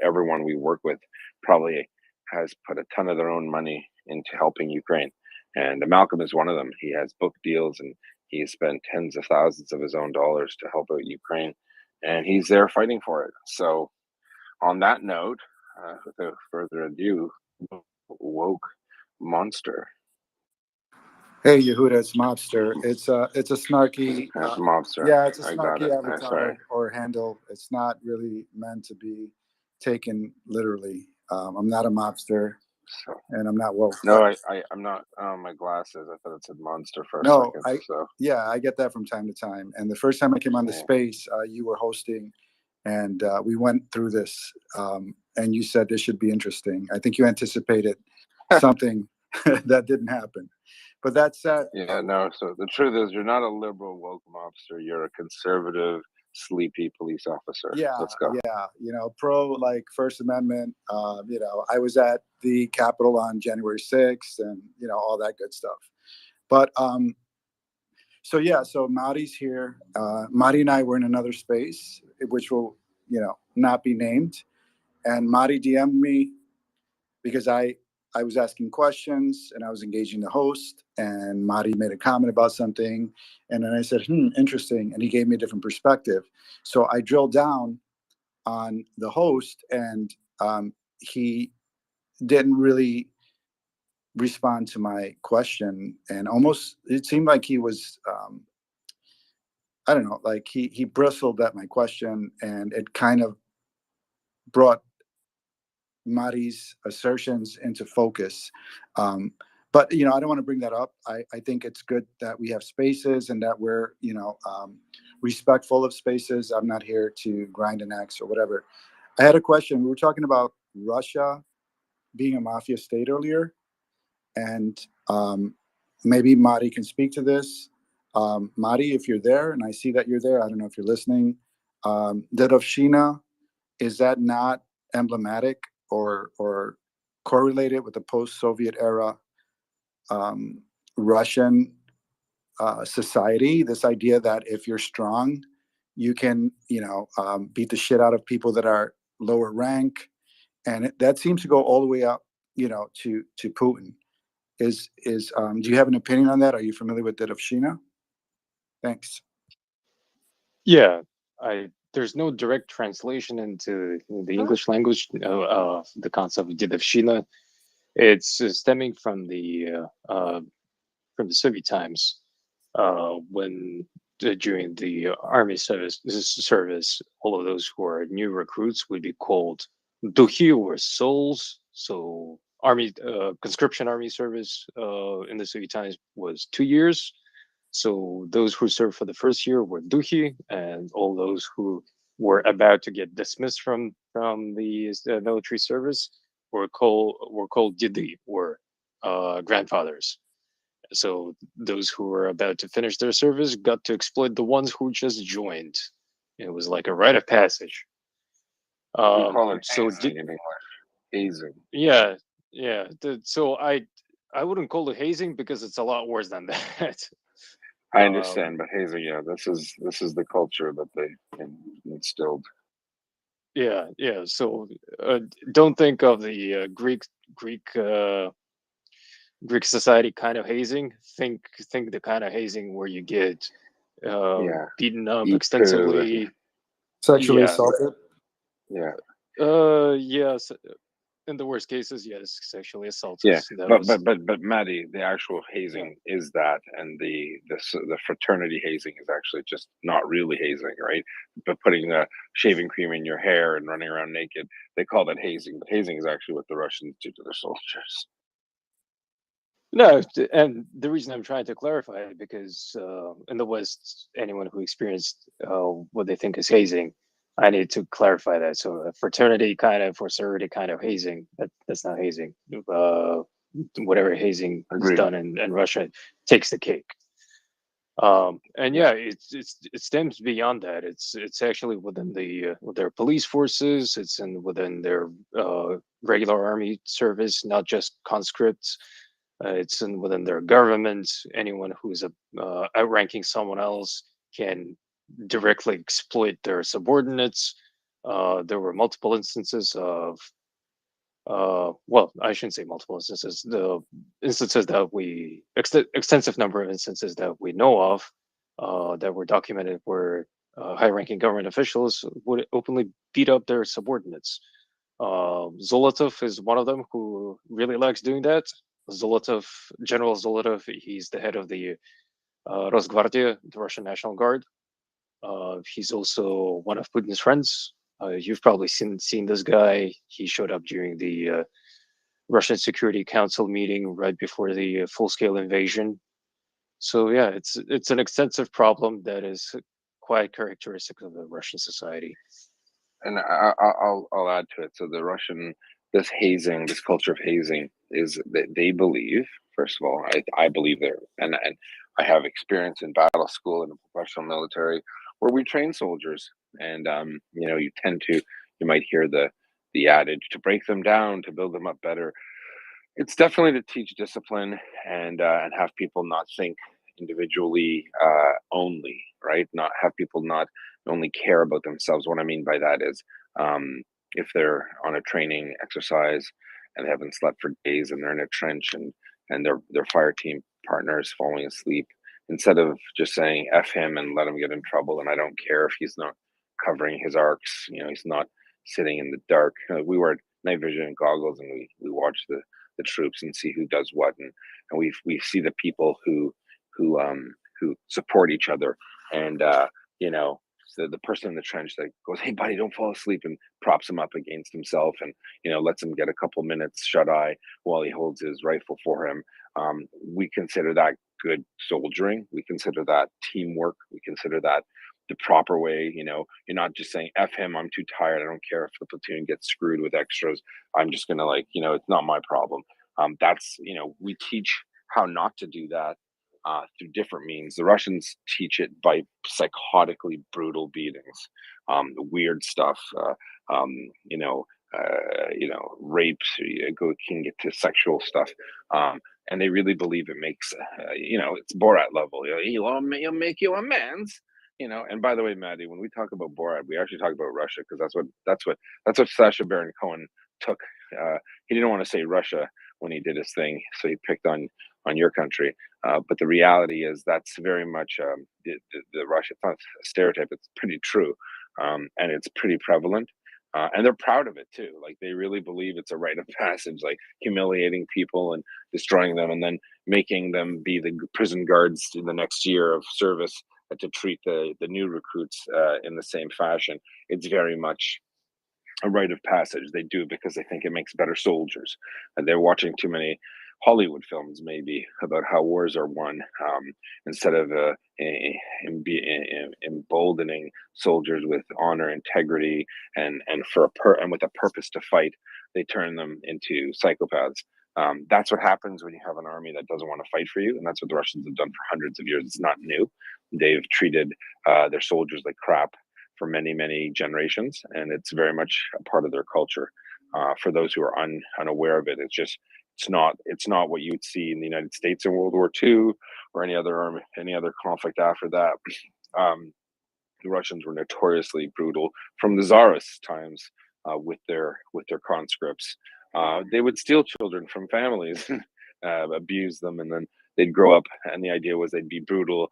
Everyone we work with probably has put a ton of their own money into helping Ukraine. And Malcolm is one of them. He has book deals, and he has spent tens of thousands of his own dollars to help out Ukraine. And he's there fighting for it. So on that note, without further ado, woke monster. Hey Yehuda, it's Mobster. It's a snarky. That's mobster. Yeah, it's a I got snarky it. avatar Sorry. or handle. It's not really meant to be taken literally. I'm not a mobster, So, and I'm not woke. no, I'm not. My glasses. I thought it said monster for a No, second. So yeah, I get that from time to time. And the first time I came on the Yeah. space, you were hosting, and we went through this, and you said this should be interesting. I think you anticipated something that didn't happen. But that said, yeah, no. So the truth is, you're not a liberal woke mobster. You're a conservative, sleepy police officer. yeah, Let's go. yeah, pro like First Amendment. I was at the Capitol on January 6th, and all that good stuff. But so Mari's here. Mari and I were in another space, which will not be named, and Mari DM'd me because I was asking questions and I was engaging the host, and Mari made a comment about something, and then I said, interesting, and he gave me a different perspective. So I drilled down on the host, and he didn't really respond to my question, and almost it seemed like he was I don't know, like he bristled at my question, and it kind of brought Mari's assertions into focus. But I don't want to bring that up. I think it's good that we have spaces and that we're respectful of spaces. I'm not here to grind an axe or whatever. I had a question. We were talking about Russia being a mafia state earlier, and maybe Mari can speak to this. Mari, if you're there, and I see that you're there, I don't know if you're listening. Dedovshchina, is that not emblematic or correlated with the post-Soviet era Russian society? This idea that if you're strong, you can, beat the shit out of people that are lower rank, and that seems to go all the way up, to Putin. Do you have an opinion on that? Are you familiar with Dedovshchina? Thanks. Yeah, I there's no direct translation into the English language. The concept of Dedovshchina. It's stemming from the Soviet times, when during the army service, all of those who are new recruits would be called dukhi, or souls. So army conscription army service in the Soviet times was 2 years. So those who served for the first year were dukhi, and all those who were about to get dismissed from the military service were called didi, or grandfathers. So those who were about to finish their service got to exploit the ones who just joined. It was like a rite of passage. We call it So hazing in English. Hazing. yeah, yeah. So I wouldn't call it hazing because it's a lot worse than that. I Um, understand, but hazing, yeah, this is the culture that they instilled. yeah, yeah. So don't think of the Greek society kind of hazing. Think the kind of hazing where you get Yeah, beaten up eat poo. extensively. Sexually Yeah, assaulted. Yeah, yes. In the worst cases, yes, sexually assaulted. yeah, That but was Maddie, the actual hazing is that, and the fraternity hazing is actually just not really hazing, right? But putting the shaving cream in your hair and running around naked, they call that hazing. But hazing is actually what the Russians do to their soldiers. no, and the reason I'm trying to clarify it because in the West, anyone who experienced what they think is hazing, I need to clarify that. So a fraternity kind of or sorority kind of hazing, that's not hazing. Whatever hazing is Agreed. done in Russia takes the cake. And Yeah. yeah, it stems beyond that. It's actually within with their police forces. It's within their regular army service, not just conscripts. It's within their government. Anyone who is outranking someone else can directly exploit their subordinates. There were multiple instances of, well, I shouldn't say multiple instances. The instances that extensive number of instances that we know of that were documented where high-ranking government officials would openly beat up their subordinates. Zolotov is one of them who really likes doing that. General Zolotov, he's the head of the Rosgvardia, the Russian National Guard. He's also one of Putin's friends. You've probably seen this guy. He showed up during the Russian Security Council meeting right before the full-scale invasion. So yeah, it's an extensive problem that is quite characteristic of the Russian society. And I'll add to it. So this hazing, this culture of hazing, is that they believe. First of all, I believe there, and I have experience in battle school and the professional military where we train soldiers, and you might hear the adage to break them down to build them up better. It's definitely to teach discipline and have people not think individually only, right? Not have people not only care about themselves. What I mean by that is, if they're on a training exercise and they haven't slept for days and they're in a trench and their fire team partner is falling asleep, instead of just saying "f him" and let him get in trouble, and I don't care if he's not covering his arcs, he's not sitting in the dark. We wear night vision goggles and we watch the troops and see who does what, and we see the people who support each other, and the person in the trench that goes, "Hey buddy, don't fall asleep," and props him up against himself, and lets him get a couple minutes shut eye while he holds his rifle for him. We consider that good soldiering. We consider that teamwork. We consider that the proper way. You're not just saying "f him," I'm too tired, I don't care if the platoon gets screwed with extras, I'm just gonna, it's not my problem. That's we teach how not to do that through different means. The Russians teach it by psychotically brutal beatings, weird stuff, um, you know, rapes. Can get to sexual stuff, and they really believe it makes, it's Borat level. He'll make you amends. And by the way, Maddie, when we talk about Borat, we actually talk about Russia because that's what Sacha Baron Cohen took. He didn't want to say Russia when he did his thing, so he picked on your country. But the reality is that's very much the Russia. It's not a stereotype; it's pretty true. and it's pretty prevalent. And they're proud of it too. Like they really believe it's a rite of passage, like humiliating people and destroying them, and then making them be the prison guards in the next year of service to treat the new recruits in the same fashion. It's very much a rite of passage. They do it because they think it makes better soldiers. And they're watching too many Hollywood films, maybe, about how wars are won, instead of emboldening soldiers with honor, integrity, and with a purpose to fight. They turn them into psychopaths. That's what happens when you have an army that doesn't want to fight for you, and that's what the Russians have done for hundreds of years. It's not new. They've treated their soldiers like crap for many, many generations, and it's very much a part of their culture. For those who are unaware of it, it's not what you'd see in the United States in World War II or any other conflict after that. The Russians were notoriously brutal from the Tsarist times with their conscripts. They would steal children from families, abuse them, and then they'd grow up. And the idea was they'd be brutal,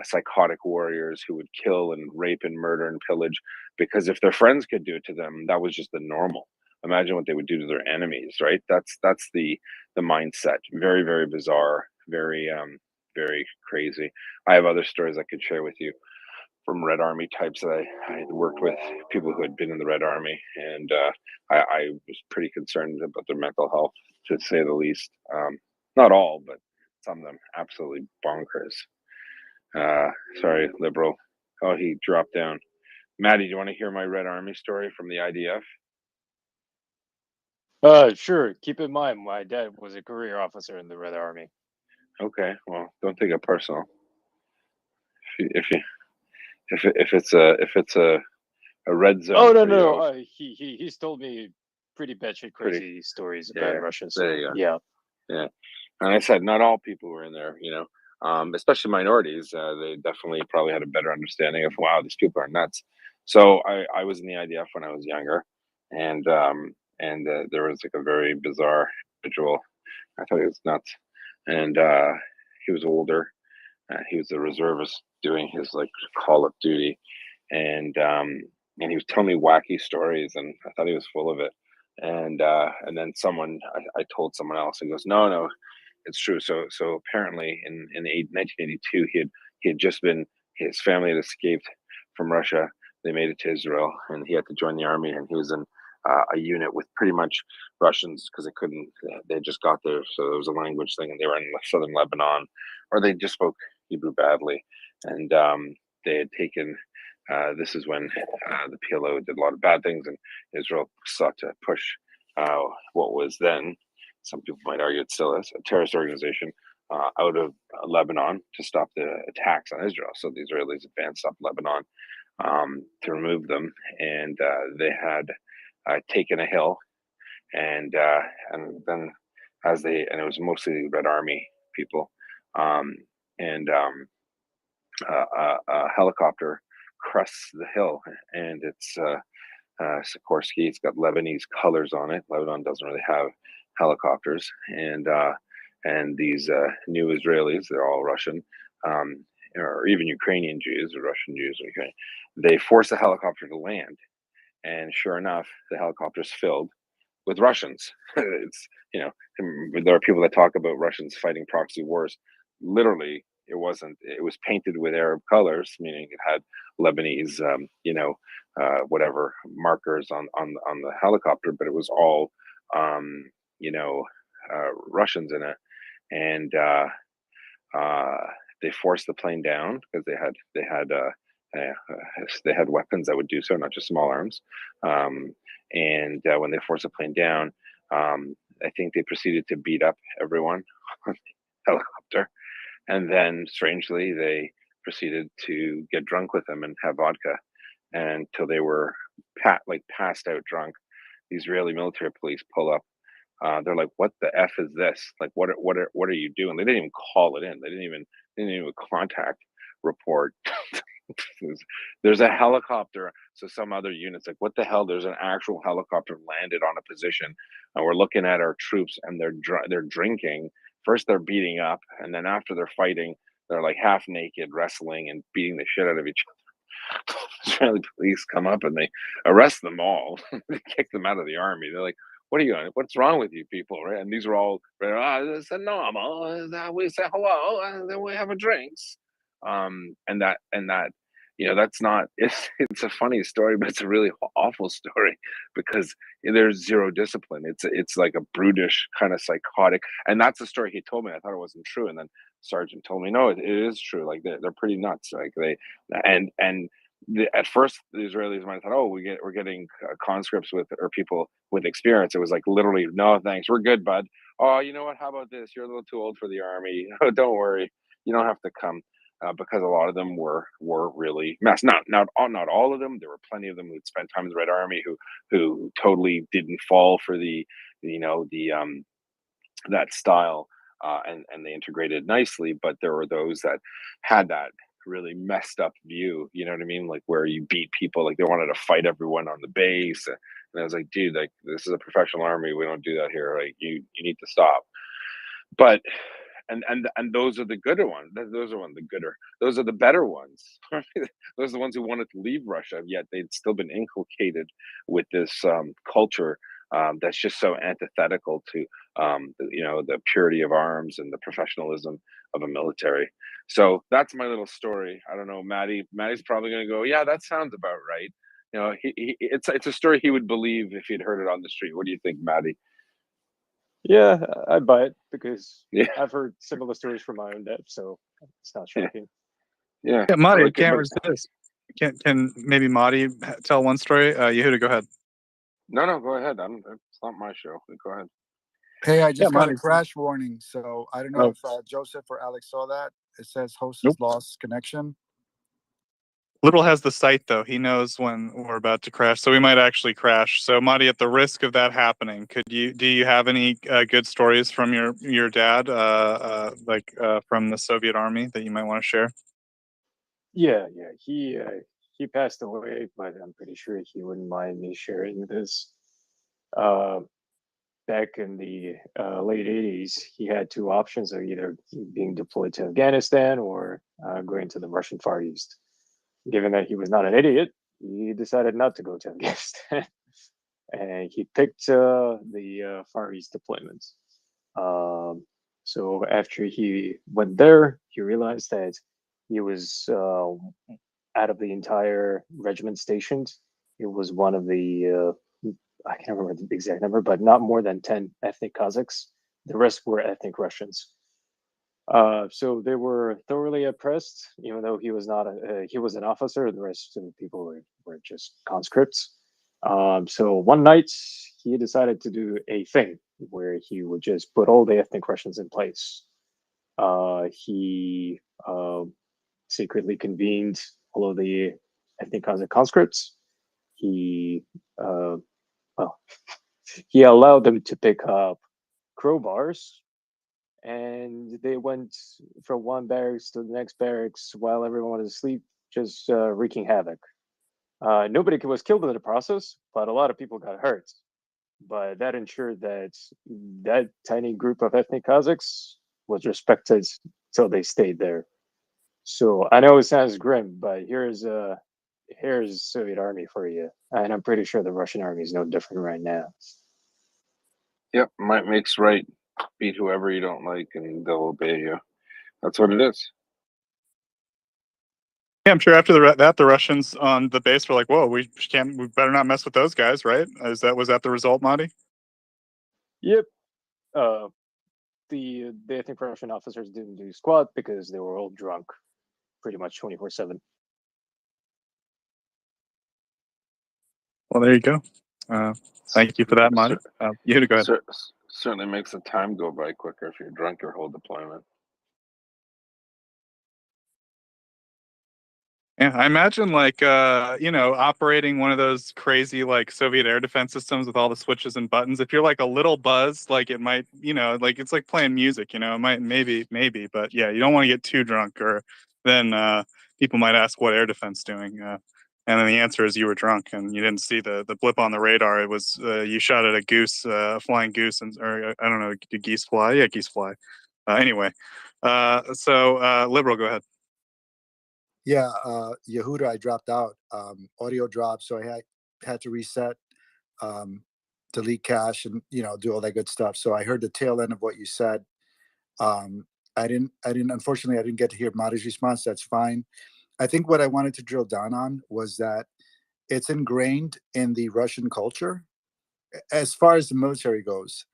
psychotic warriors who would kill and rape and murder and pillage, because if their friends could do it to them, that was just the normal. Imagine what they would do to their enemies, right? That's the mindset. Very, very bizarre. Very very crazy. I have other stories I could share with you from Red Army types that I had worked with, people who had been in the Red Army, and I was pretty concerned about their mental health, to say the least. Not all, but some of them absolutely bonkers. Sorry, liberal. Oh, he dropped down. Maddie, do you want to hear my Red Army story from the IDF? Sure. Keep in mind, my dad was a career officer in the Red Army. Okay, well, don't take it personal. If it's a red zone. Oh no, for no. you, He's told me pretty batshit Pretty- crazy stories yeah, about Russians. there you go. Yeah. Yeah, and I said not all people were in there, especially minorities. They definitely probably had a better understanding of, wow, these people are nuts. So I was in the IDF when I was younger, and there was like a very bizarre individual. I thought he was nuts, and he was older. He was a reservist doing his like call of duty, and he was telling me wacky stories, and I thought he was full of it. And then I told someone else, and goes, no, it's true. So apparently in 1982 he had just been, his family had escaped from Russia. They made it to Israel, and he had to join the army, and he was in a unit with pretty much Russians, because they just got there, so there was a language thing, and they were in southern Lebanon, or they just spoke Hebrew badly, and they had taken. This is when the PLO did a lot of bad things, and Israel sought to push what was then, some people might argue it still is, a terrorist organization out of Lebanon to stop the attacks on Israel. So the Israelis advanced up Lebanon to remove them, and they had taken a hill, and then and it was mostly Red Army people, and a helicopter crests the hill, and it's Sikorsky. It's got Lebanese colors on it. Lebanon doesn't really have helicopters, and these new Israelis, they're all Russian, or even Ukrainian Jews, or Russian Jews. Okay, they force the helicopter to land, and sure enough, the helicopter's filled with Russians. It's, there are people that talk about Russians fighting proxy wars. Literally, it wasn't. It was painted with Arab colors, meaning it had Lebanese, whatever markers on the helicopter, but it was all, Russians in it, and they forced the plane down because they had weapons that would do so, not just small arms. And when they forced the plane down, I think they proceeded to beat up everyone on the helicopter, and then strangely they proceeded to get drunk with them and have vodka until they were passed out drunk. The Israeli military police pull up. They're like, "What the f is this? Like, what are you doing?" They didn't even call it in. They didn't even contact report. There's a helicopter. So some other units like, what the hell? There's an actual helicopter landed on a position, and we're looking at our troops, and they're drinking. First they're beating up, and then after they're fighting, they're like half naked, wrestling and beating the shit out of each other. Israeli police come up and they arrest them all. They kick them out of the army. They're like, "What are you? What's wrong with you people?" Right? And these are all, right, it's a normal. We say hello and then we have a drinks. And that, that's not. It's a funny story, but it's a really awful story because there's zero discipline. It's like a brutish kind of psychotic, and that's the story he told me. I thought it wasn't true, and then Sergeant told me no, it is true. Like they're pretty nuts. Like and at first the Israelis might have thought, oh, we're getting conscripts with or people with experience. It was like literally, no, thanks, we're good, bud. Oh, you know what? How about this? You're a little too old for the army. Don't worry, you don't have to come. Because a lot of them were really messed. Not all of them. There were plenty of them who'd spent time in the Red Army who totally didn't fall for the that style, and they integrated nicely. But there were those that had that really messed up view. You know what I mean? Like where you beat people, like they wanted to fight everyone on the base. And I was like, dude, like this is a professional army. We don't do that here. Like you need to stop. But and those are the gooder ones. Those are one of the gooder. Those are the better ones. Those are the ones who wanted to leave Russia, yet they'd still been inculcated with this culture that's just so antithetical to the purity of arms and the professionalism of a military. So that's my little story. I don't know, Maddie. Maddie's probably going to go, yeah, that sounds about right. It's a story he would believe if he'd heard it on the street. What do you think, Maddie? Yeah, I'd buy it because Yeah. I've heard similar stories from my own dad, so it's not shocking. Yeah, Marty, like can't resist. Can maybe Marty tell one story? Yehuda, go ahead. No, go ahead. It's not my show. Go ahead. Hey, I just got Marty. a crash warning, so I don't know if Joseph or Alex saw that. It says host has lost connection. Little has the sight though. He knows when we're about to crash, so we might actually crash. So, Marty, at the risk of that happening, do you have any good stories from your dad, from the Soviet Army that you might want to share? Yeah. He passed away, but I'm pretty sure he wouldn't mind me sharing this. Back in the late 80s, he had two options of either being deployed to Afghanistan or going to the Russian Far East. Given that he was not an idiot, he decided not to go to Afghanistan. And he picked the Far East deployment. So after he went there, he realized that he was out of the entire regiment stationed. He was one of the I can't remember the exact number, but not more than 10 ethnic Kazakhs. The rest were ethnic Russians. So they were thoroughly oppressed, even though he was not he was an officer. The rest of the people were just conscripts. So one night he decided to do a thing where he would just put all the ethnic Russians in place. He secretly convened all of the ethnic Kazakh conscripts. He he allowed them to pick up crowbars, and they went from one barracks to the next barracks while everyone was asleep, just wreaking havoc. Nobody was killed in the process, but a lot of people got hurt. But that ensured that that tiny group of ethnic Kazakhs was respected till they stayed there. So I know it sounds grim, but here's Soviet army for you, and I'm pretty sure the Russian army is no different right now. Yep, might makes right. Beat whoever you don't like, and they'll obey you. That's what it is. Yeah, I'm sure after the Russians on the base were like, "Whoa, we better not mess with those guys," right? Was that the result, Marty? Yep. The ethnic Russian officers didn't do squat because they were all drunk, pretty much 24/7. Well, there you go. Thank you for that, Marty. You to go ahead. Certainly makes the time go by quicker if you're drunk your whole deployment. Yeah, I imagine operating one of those crazy like Soviet air defense systems with all the switches and buttons. If you're like a little buzzed, like it might, like it's like playing music, it might maybe, but yeah, you don't want to get too drunk or then people might ask what air defense doing. And then the answer is you were drunk and you didn't see the blip on the radar. It was you shot at a goose, a flying goose, or I don't know, did geese fly? Yeah, geese fly. Anyway, so Liberal, go ahead. Yeah, Yehuda, I dropped out. Audio dropped, so I had to reset, delete cache, and do all that good stuff. So I heard the tail end of what you said. I didn't. Unfortunately, I didn't get to hear Mari's response. That's fine. I think what I wanted to drill down on was that it's ingrained in the Russian culture, as far as the military goes,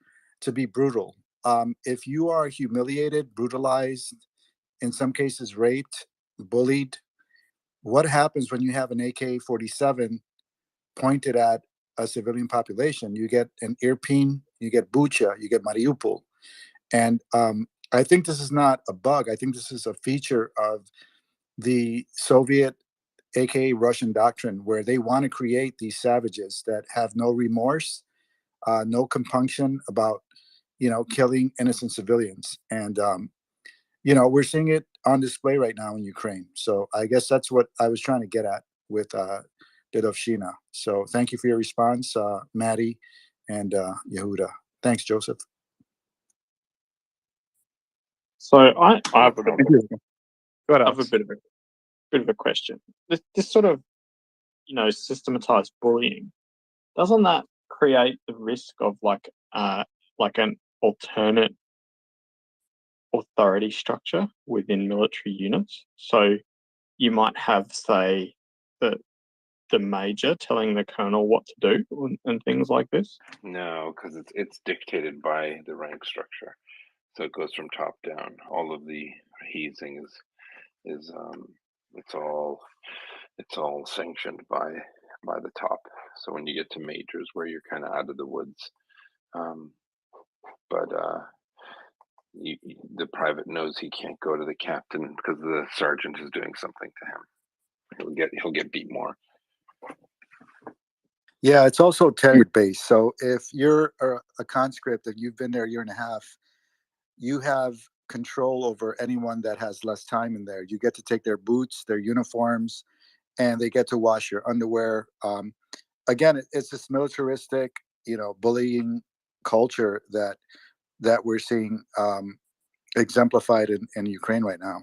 to be brutal. If you are humiliated, brutalized, in some cases raped, bullied, what happens when you have an AK-47 pointed at a civilian population? You get an Irpin, you get Bucha, you get Mariupol. And I think this is not a bug. I think this is a feature of the Soviet, aka Russian doctrine, where they want to create these savages that have no remorse, no compunction about, killing innocent civilians. And we're seeing it on display right now in Ukraine. So I guess that's what I was trying to get at with Dedovshina. So thank you for your response, Maddie and Yehuda. Thanks, Joseph. So I have a Thank you. Go ahead, I have a Alex. bit of a question. This sort of systematized bullying, doesn't that create the risk of like an alternate authority structure within military units? So you might have, say, the major telling the colonel what to do and things like this. No, because it's dictated by the rank structure, so it goes from top down. All of the hazing is it's all sanctioned by the top. So when you get to majors, where you're kind of out of the woods, but the private knows he can't go to the captain because the sergeant is doing something to him. He'll get beat more. Yeah, it's also tenure based. So if you're a conscript and you've been there a year and a half, you have control over anyone that has less time in there. You get to take their boots, their uniforms, and they get to wash your underwear. Again, it's this militaristic, bullying culture that we're seeing exemplified in Ukraine right now.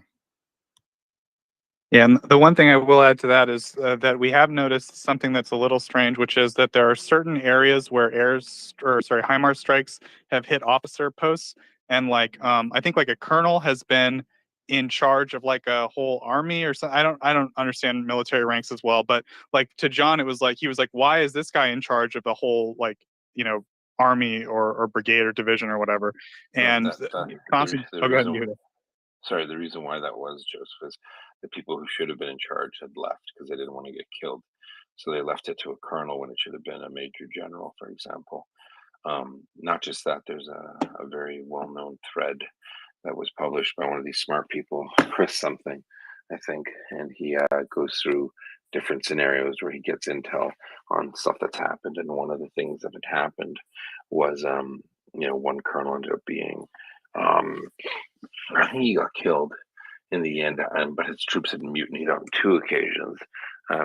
Yeah, and the one thing I will add to that is that we have noticed something that's a little strange, which is that there are certain areas where HIMARS strikes have hit officer posts, and I think like a colonel has been in charge of like a whole army or something. I don't understand military ranks as well, but like to John, it was like he was like, why is this guy in charge of the whole army or brigade or division or whatever? And the go ahead, Yehuda. Sorry, the reason why that was, Joseph, is the people who should have been in charge had left because they didn't want to get killed. So they left it to a colonel when it should have been a major general, for example. Not just that, there's a very well-known thread that was published by one of these smart people, Chris something, I think, and he goes through different scenarios where he gets intel on stuff that's happened. And one of the things that had happened was, one colonel ended up being, I think he got killed in the end, but his troops had mutinied on 2 occasions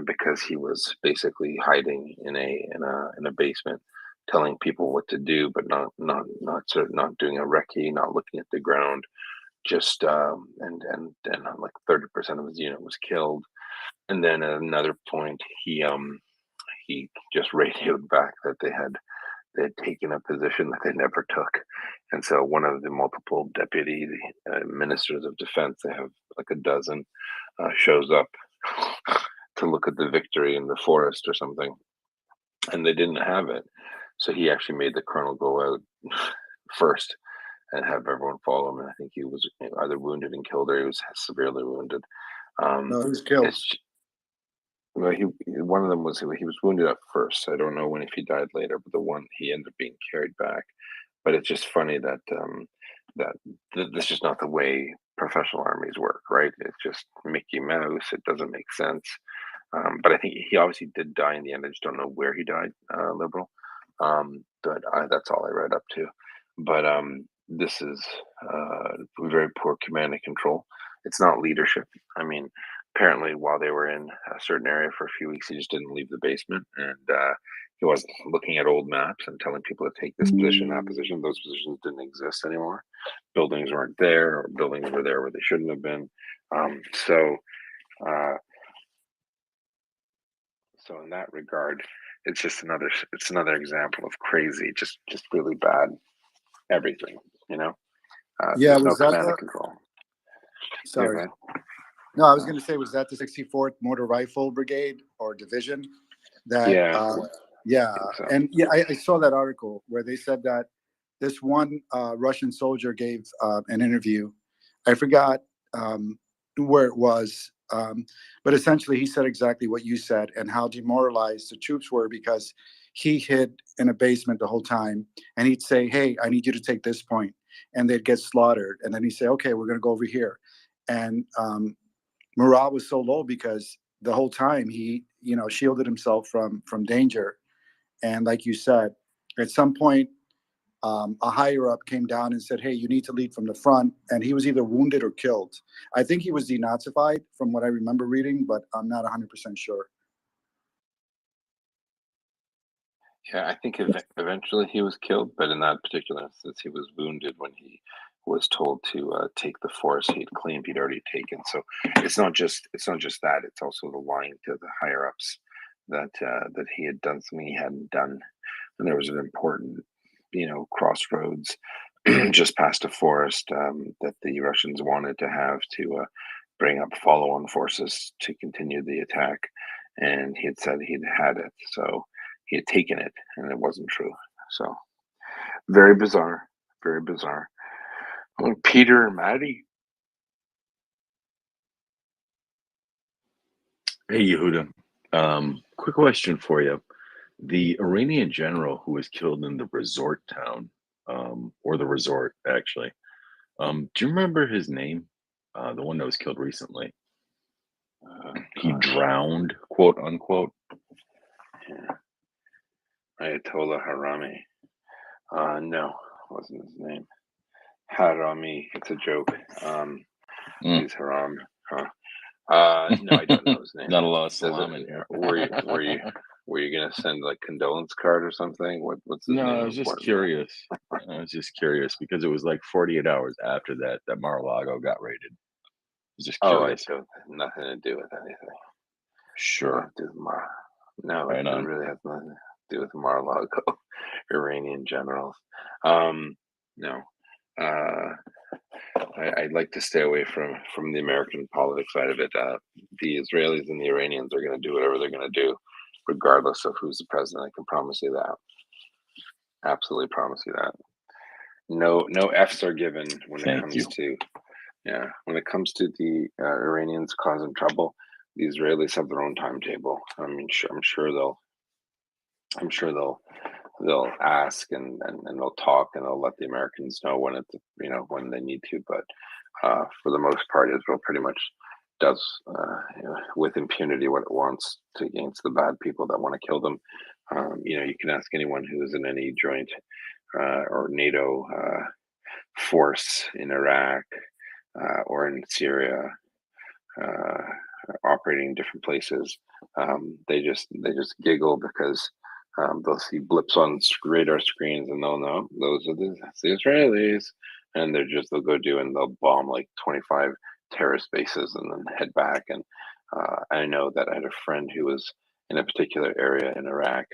because he was basically hiding in a basement, telling people what to do, but not doing a recce, not looking at the ground. Just and like 30% of his unit was killed. And then at another point, he just radioed back that they had taken a position that they never took. And so one of the multiple deputy ministers of defense, they have like a dozen, shows up to look at the victory in the forest or something, and they didn't have it. So he actually made the colonel go out first and have everyone follow him. And I think he was either wounded and killed, or he was severely wounded. No, he was killed. Well, one of them was he was wounded at first. So I don't know if he died later, but the one he ended up being carried back. But it's just funny that this is just not the way professional armies work, right? It's just Mickey Mouse. It doesn't make sense. But I think he obviously did die in the end. I just don't know where he died, Liberal. But that's all I read up to. But this is very poor command and control. It's not leadership. I mean, apparently while they were in a certain area for a few weeks, he just didn't leave the basement, and he wasn't looking at old maps and telling people to take this position, that position. Those positions didn't exist anymore. Buildings weren't there, or buildings were there where they shouldn't have been. So So in that regard, it's just another example of crazy, just really bad everything. Yeah, There's no was that command the? and control. Yeah, go Sorry. ahead. No, I was going to say, was that the 64th Motor Rifle Brigade or Division? That, Yeah, yeah, I think so. and yeah, I saw that article where they said that this one Russian soldier gave an interview. I forgot where it was, but essentially he said exactly what you said and how demoralized the troops were because he hid in a basement the whole time, and he'd say, "Hey, I need you to take this point," and they'd get slaughtered, and then he'd say, "Okay, we're going to go over here," and morale was so low because the whole time he, shielded himself from danger. And like you said, at some point, a higher up came down and said, "Hey, you need to lead from the front," and he was either wounded or killed. I think he was denazified from what I remember reading, but I'm not 100% sure. Yeah, I think eventually he was killed, but in that particular instance, he was wounded when he was told to take the force he'd claimed he'd already taken. So it's not just that; it's also the lying to the higher ups that that he had done something he hadn't done, and there was an important, crossroads just past a forest that the Russians wanted to have to bring up follow-on forces to continue the attack, and he had said he'd had it, so he had taken it, and it wasn't true. So very bizarre, very bizarre. Oh, Peter and Maddie. Hey, Yehuda. Quick question for you. The Iranian general who was killed in the resort town, or the resort actually, do you remember his name? The one that was killed recently. He drowned, quote unquote. Yeah. Ayatollah Harami. No, wasn't his name. Harami. It's a joke. He's Haram. Huh? No, I don't know his name. Not a lot of salam in here. Were you gonna send like condolence card or something? What's his No, name? I was just curious. I was just curious because it was like 48 hours after that Mar-a-Lago got raided. I was just curious. Oh, nothing to do with anything. Sure. No, Right it on. really has nothing to do with Mar-a-Lago, Iranian generals. No. I'd like to stay away from the American politics side of it. The Israelis and the Iranians are going to do whatever they're going to do, regardless of who's the president. I can promise you that. Absolutely promise you that. No F's are given when it comes to the Iranians causing trouble. The Israelis have their own timetable. I mean, I'm sure they'll ask and they'll talk and they'll let the Americans know when when they need to. But for the most part, Israel pretty much does with impunity what it wants against the bad people that want to kill them. You can ask anyone who is in any joint or NATO force in Iraq or in Syria, operating in different places. They just giggle because they'll see blips on radar screens and they'll know those are the Israelis, and they'll go do and they'll bomb like 25 terrorist bases and then head back. And I know that I had a friend who was in a particular area in Iraq,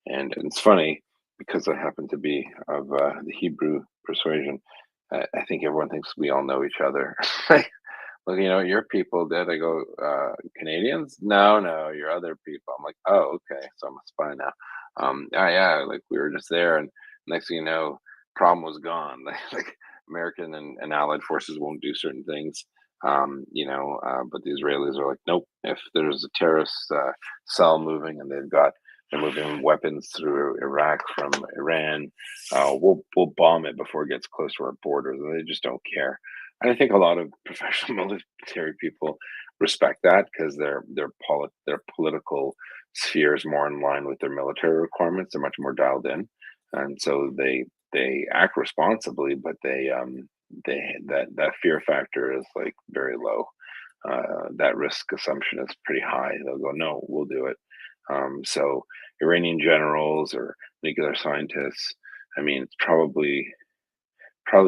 and it's funny because I happen to be of the Hebrew persuasion. I think everyone thinks we all know each other. Well, your people did. I go, Canadians? No, you're other people. I'm like, oh, okay. So I'm a spy now. Yeah, like we were just there, and next thing you know, problem was gone. Like American and Allied forces won't do certain things. But the Israelis are like, nope. If there's a terrorist cell moving and they're moving weapons through Iraq from Iran, we'll bomb it before it gets close to our borders. And they just don't care. And I think a lot of professional military people respect that because their political sphere is more in line with their military requirements. They're much more dialed in, and so they act responsibly, but that fear factor is like very low. That risk assumption is pretty high. They'll go, no, we'll do it. So Iranian generals or nuclear scientists, I mean, it's probably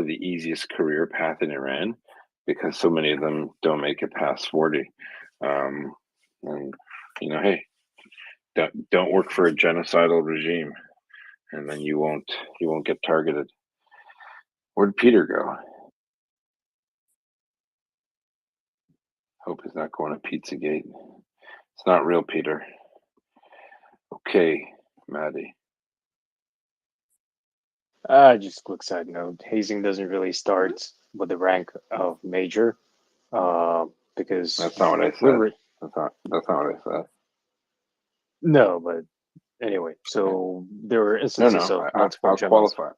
the easiest career path in Iran because so many of them don't make it past 40. And hey, don't work for a genocidal regime, and then you won't get targeted. Where'd Peter go? Hope he's not going to Pizzagate. It's not real, Peter. Okay, Maddie. Just quick side note: hazing doesn't really start with the rank of major, because That's not what I said. That's not what I said. No, but anyway, so there were instances of multiple I'll generals. qualify.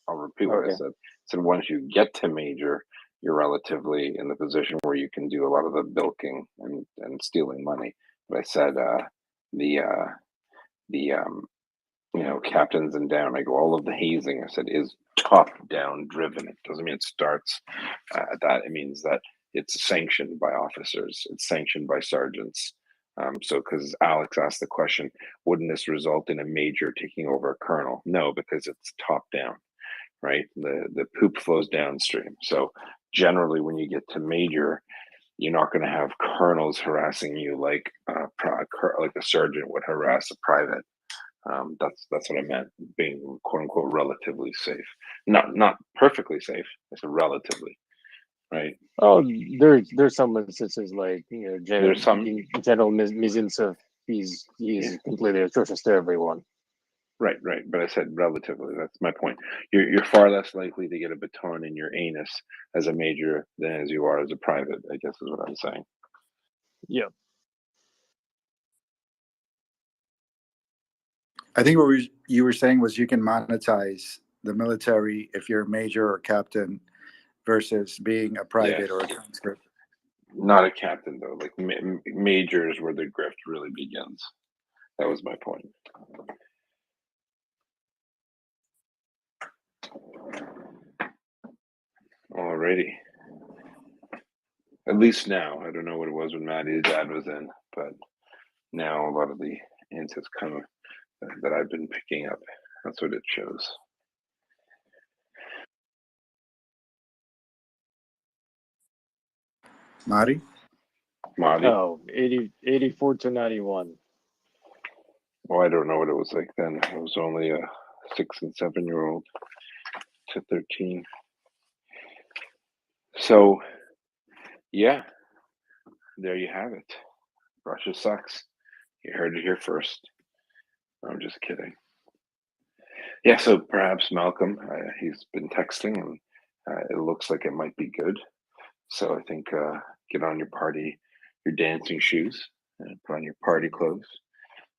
I'll repeat what I said. So once you get to major, you're relatively in the position where you can do a lot of the bilking and stealing money. But I said captains and down. I go, all of the hazing, I said, is top down driven. It doesn't mean it starts at that. It means that it's sanctioned by officers. It's sanctioned by sergeants. So because Alex asked the question, wouldn't this result in a major taking over a colonel? No, because it's top down, right? The poop flows downstream. So generally when you get to major, you're not going to have colonels harassing you like a sergeant would harass a private. That's what I meant, being quote unquote relatively safe. Not perfectly safe. I said relatively, right? Oh, there's some instances like There's some General Mizintsev. He's completely atrocious to everyone. Right. But I said relatively. That's my point. You're far less likely to get a baton in your anus as a major than as you are as a private, I guess is what I'm saying. Yeah. I think what you were saying was you can monetize the military if you're a major or captain versus being a private or a conscript. Not a captain though. Like majors where the grift really begins. That was my point. Alrighty. At least now, I don't know what it was when Maddie's dad was in, but now a lot of the answers come that I've been picking up. That's what it shows. Marty? Oh, 84 to 91. Well, I don't know what it was like then. I was only a 6 and 7 year old to 13. So, yeah, there you have it. Russia sucks. You heard it here first. I'm just kidding. Yeah, so perhaps Malcolm, he's been texting and it looks like it might be good. So I think get on your dancing shoes, and put on your party clothes.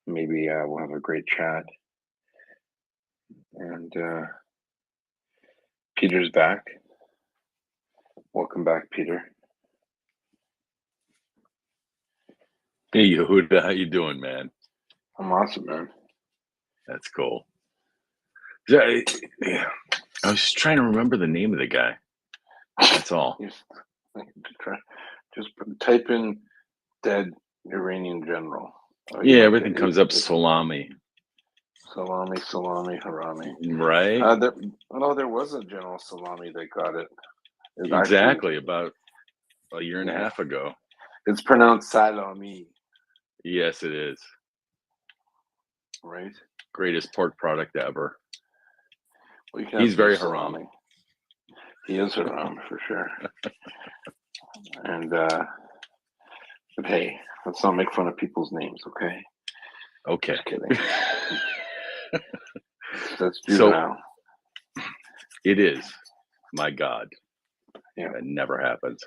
Maybe we'll have a great chat. And Peter's back. Welcome back, Peter. Hey, Yehuda, how you doing, man? I'm awesome, man. That's cool. I was just trying to remember the name of the guy. That's all. Just type in dead Iranian general. Yeah, everything comes up salami. Salami, harami. Right? There was a General Salami that got it. Exactly, about a year and a half ago. It's pronounced salami. Yes, it is. Right? Greatest pork product ever. Well, he's very haram. He is haram for sure. And but hey, let's not make fun of people's names, okay? Okay. Just kidding. That's juvenile. So, it is. My God. Yeah. That never happens.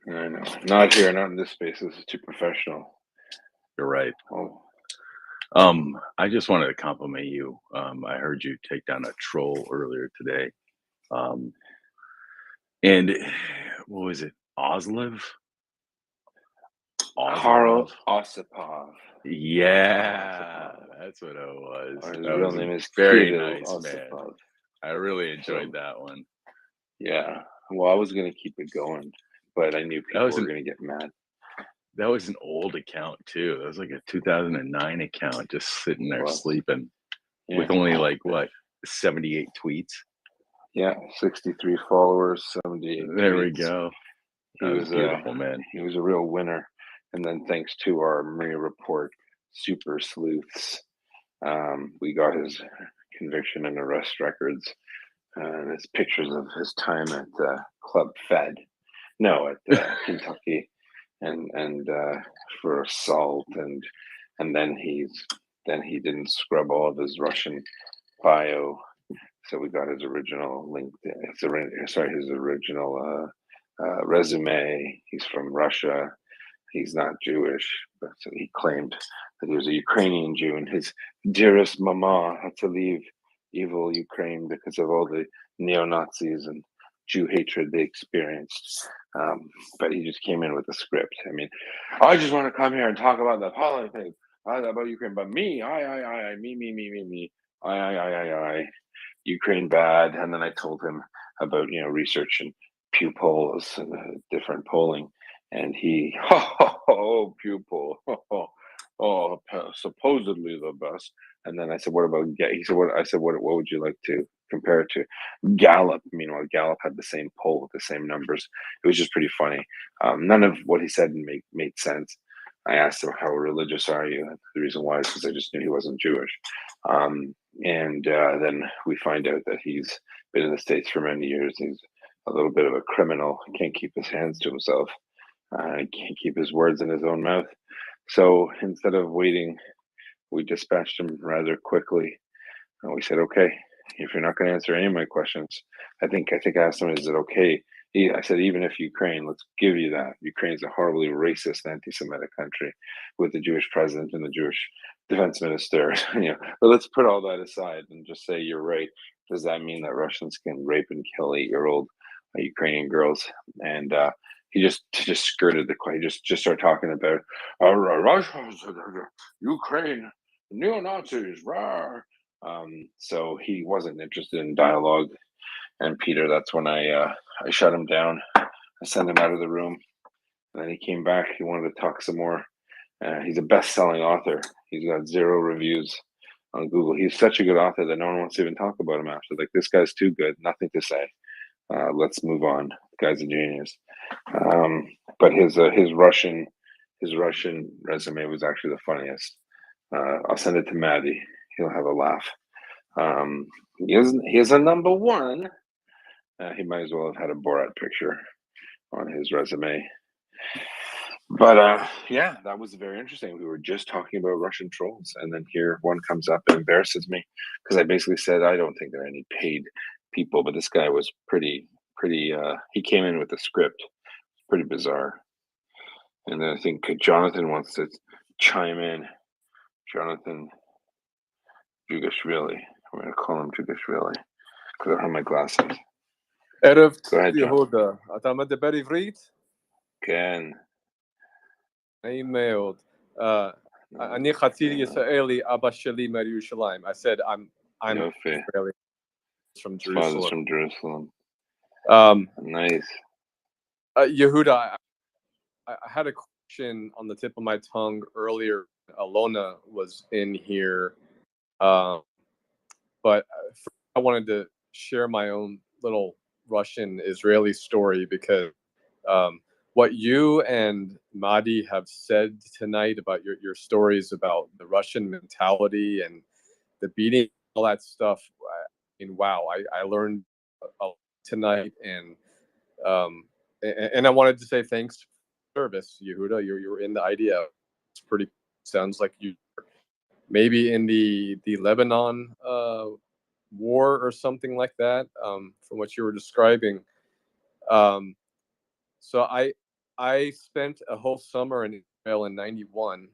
I know. Not here, not in this space. This is too professional. You're right. Oh. I just wanted to compliment you. I heard you take down a troll earlier today. And what was it? Oslev? Karl Osipov. Yeah, that's what it was. His that real was name is very Kirill nice, Osipov. man. I really enjoyed that one. Yeah. Well, I was going to keep it going, but I knew people were going to get mad. That was an old account, too. That was like a 2009 account, just sitting there sleeping with only 78 tweets. Yeah, 63 followers, 78 There tweets. we go. That was beautiful, man. He was a real winner. And then thanks to our MryiaReport super sleuths, we got his conviction and arrest records and his pictures of his time at Club Fed. No, at Kentucky, and for assault, and then he didn't scrub all of his Russian bio, so we got his original his original resume. He's from Russia. He's not Jewish, but so he claimed that he was a Ukrainian Jew, and his dearest mama had to leave evil Ukraine because of all the neo-Nazis and Jew hatred they experienced. But he just came in with a script. I mean, I just want to come here and talk about the politics about Ukraine, but me, me, I, Ukraine bad. And then I told him about research and Pew polls and different polling, and he Pew poll, supposedly the best. And then I said, what about he said, what I said, what would you like to compare it to? Gallup. Meanwhile, Gallup had the same poll with the same numbers. It was just pretty funny. None of what he said made sense. I asked him, how religious are you? And the reason why is because I just knew he wasn't Jewish. And then we find out that he's been in the States for many years. He's a little bit of a criminal. He can't keep his hands to himself. He can't keep his words in his own mouth. So instead of waiting, we dispatched him rather quickly. And we said, okay, if you're not going to answer any of my questions, I think I asked him, is it okay? I said, even if Ukraine, let's give you that. Ukraine's a horribly racist, anti-Semitic country with the Jewish president and the Jewish defense minister. But let's put all that aside and just say you're right. Does that mean that Russians can rape and kill 8-year-old Ukrainian girls? And he just skirted the question. He just started talking about Russia, Ukraine, neo-Nazis. So he wasn't interested in dialogue. And Peter, that's when I shut him down. I sent him out of the room. And then he came back. He wanted to talk some more. He's a best-selling author. He's got 0 reviews on Google. He's such a good author that no one wants to even talk about him after. Like, this guy's too good. Nothing to say. Let's move on. The guy's a genius. But his Russian resume was actually the funniest. I'll send it to Maddie. He'll have a laugh. He is a number 1. He might as well have had a Borat picture on his resume. But yeah, that was very interesting. We were just talking about Russian trolls, and then here one comes up and embarrasses me because I basically said I don't think there are any paid people, but this guy was pretty. He came in with a script, pretty bizarre. And then I think Jonathan wants to chime in. Jonathan Jugashvili. I'm going to call him Jugashvili because I don't have my glasses. ערב Go ahead, John. יהודה, אתה מדבר עברית? כן. נעים מאוד. אני חצי ישראלי, אבא שלי מירושלים. I said I'm יופי. Israeli from His father's Jerusalem. from Jerusalem. Nice. Yehuda, I had a question on the tip of my tongue earlier. Alona was in here, but I wanted to share my own little Russian-Israeli story because what you and Madi have said tonight about your stories about the Russian mentality and the beating, all that stuff. I mean, wow, I learned a lot tonight, and I wanted to say thanks for service, Yehuda. You're in the idea. It's pretty. Sounds like you maybe in the Lebanon war or something like that. From what you were describing. So I spent a whole summer in Israel in '91,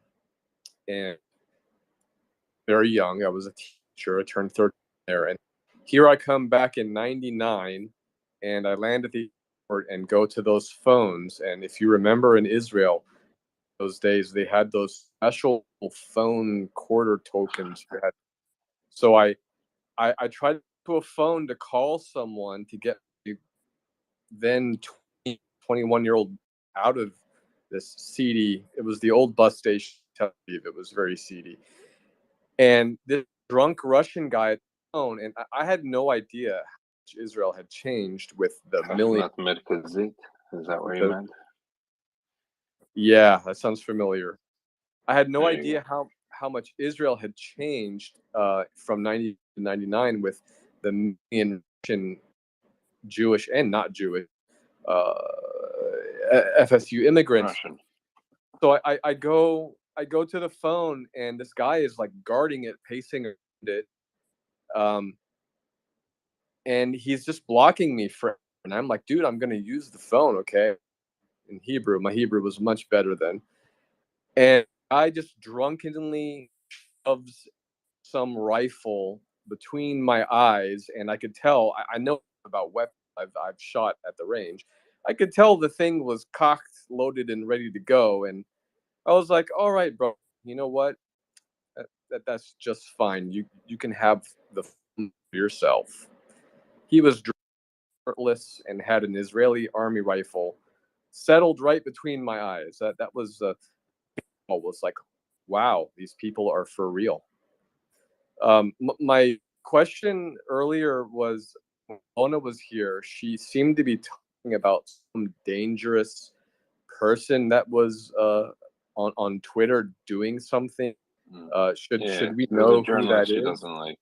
and very young. I was a teacher. I turned 13 there, and here I come back in '99, and I land at the airport and go to those phones. And if you remember in Israel, those days they had those special phone quarter tokens. So I tried to a phone to call someone to get the then 21-year-old out of this seedy. It was the old bus station in Tel Aviv. It was very seedy. And this drunk Russian guy at the phone, and I had no idea how much Israel had changed with the million. Is that what you meant? Yeah, that sounds familiar. I had no There you idea how much Israel had changed from 90 to 99 with the million Russian, Jewish and not Jewish uh, FSU immigrants. Russian. So I go to the phone and this guy is like guarding it, pacing around it, and he's just blocking me for. And I'm like, dude, I'm gonna use the phone, okay? In Hebrew, my Hebrew was much better then, and I just drunkenly shoves some rifle between my eyes, and I could tell. I know about weapons. I've shot at the range. I could tell the thing was cocked, loaded, and ready to go. And I was like, "All right, bro. You know what? That's just fine. You can have the phone for yourself." He was shirtless and had an Israeli army rifle settled right between my eyes. That was like, wow, these people are for real. My question earlier was, when Mona was here, she seemed to be talking about some dangerous person that was on Twitter doing something. Should we There's a know who journalist that she is? doesn't like.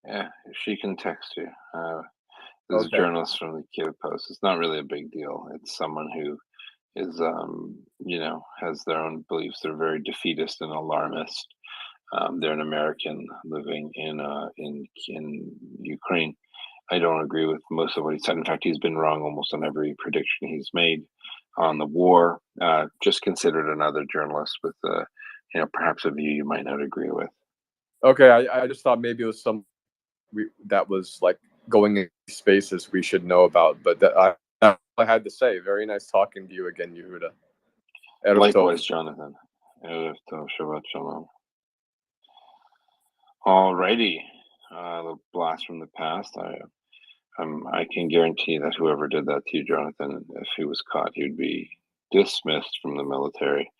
Yeah, she can text you. There's a Okay. journalist from the Kiev Post. It's not really a big deal. It's someone who is, has their own beliefs. They're very defeatist and alarmist. They're an American living in Ukraine. I don't agree with most of what he said. In fact, he's been wrong almost on every prediction he's made on the war. Just considered another journalist with, perhaps a view you might not agree with. Okay, I just thought maybe it was that was like going in spaces we should know about. But that's all I had to say. Very nice talking to you again, Yehuda. Erev Likewise, Tov. Jonathan. Erev Tov, Shabbat Shalom. Alrighty, the blast from the past. I can guarantee that whoever did that to you, Jonathan, if he was caught, he would be dismissed from the military.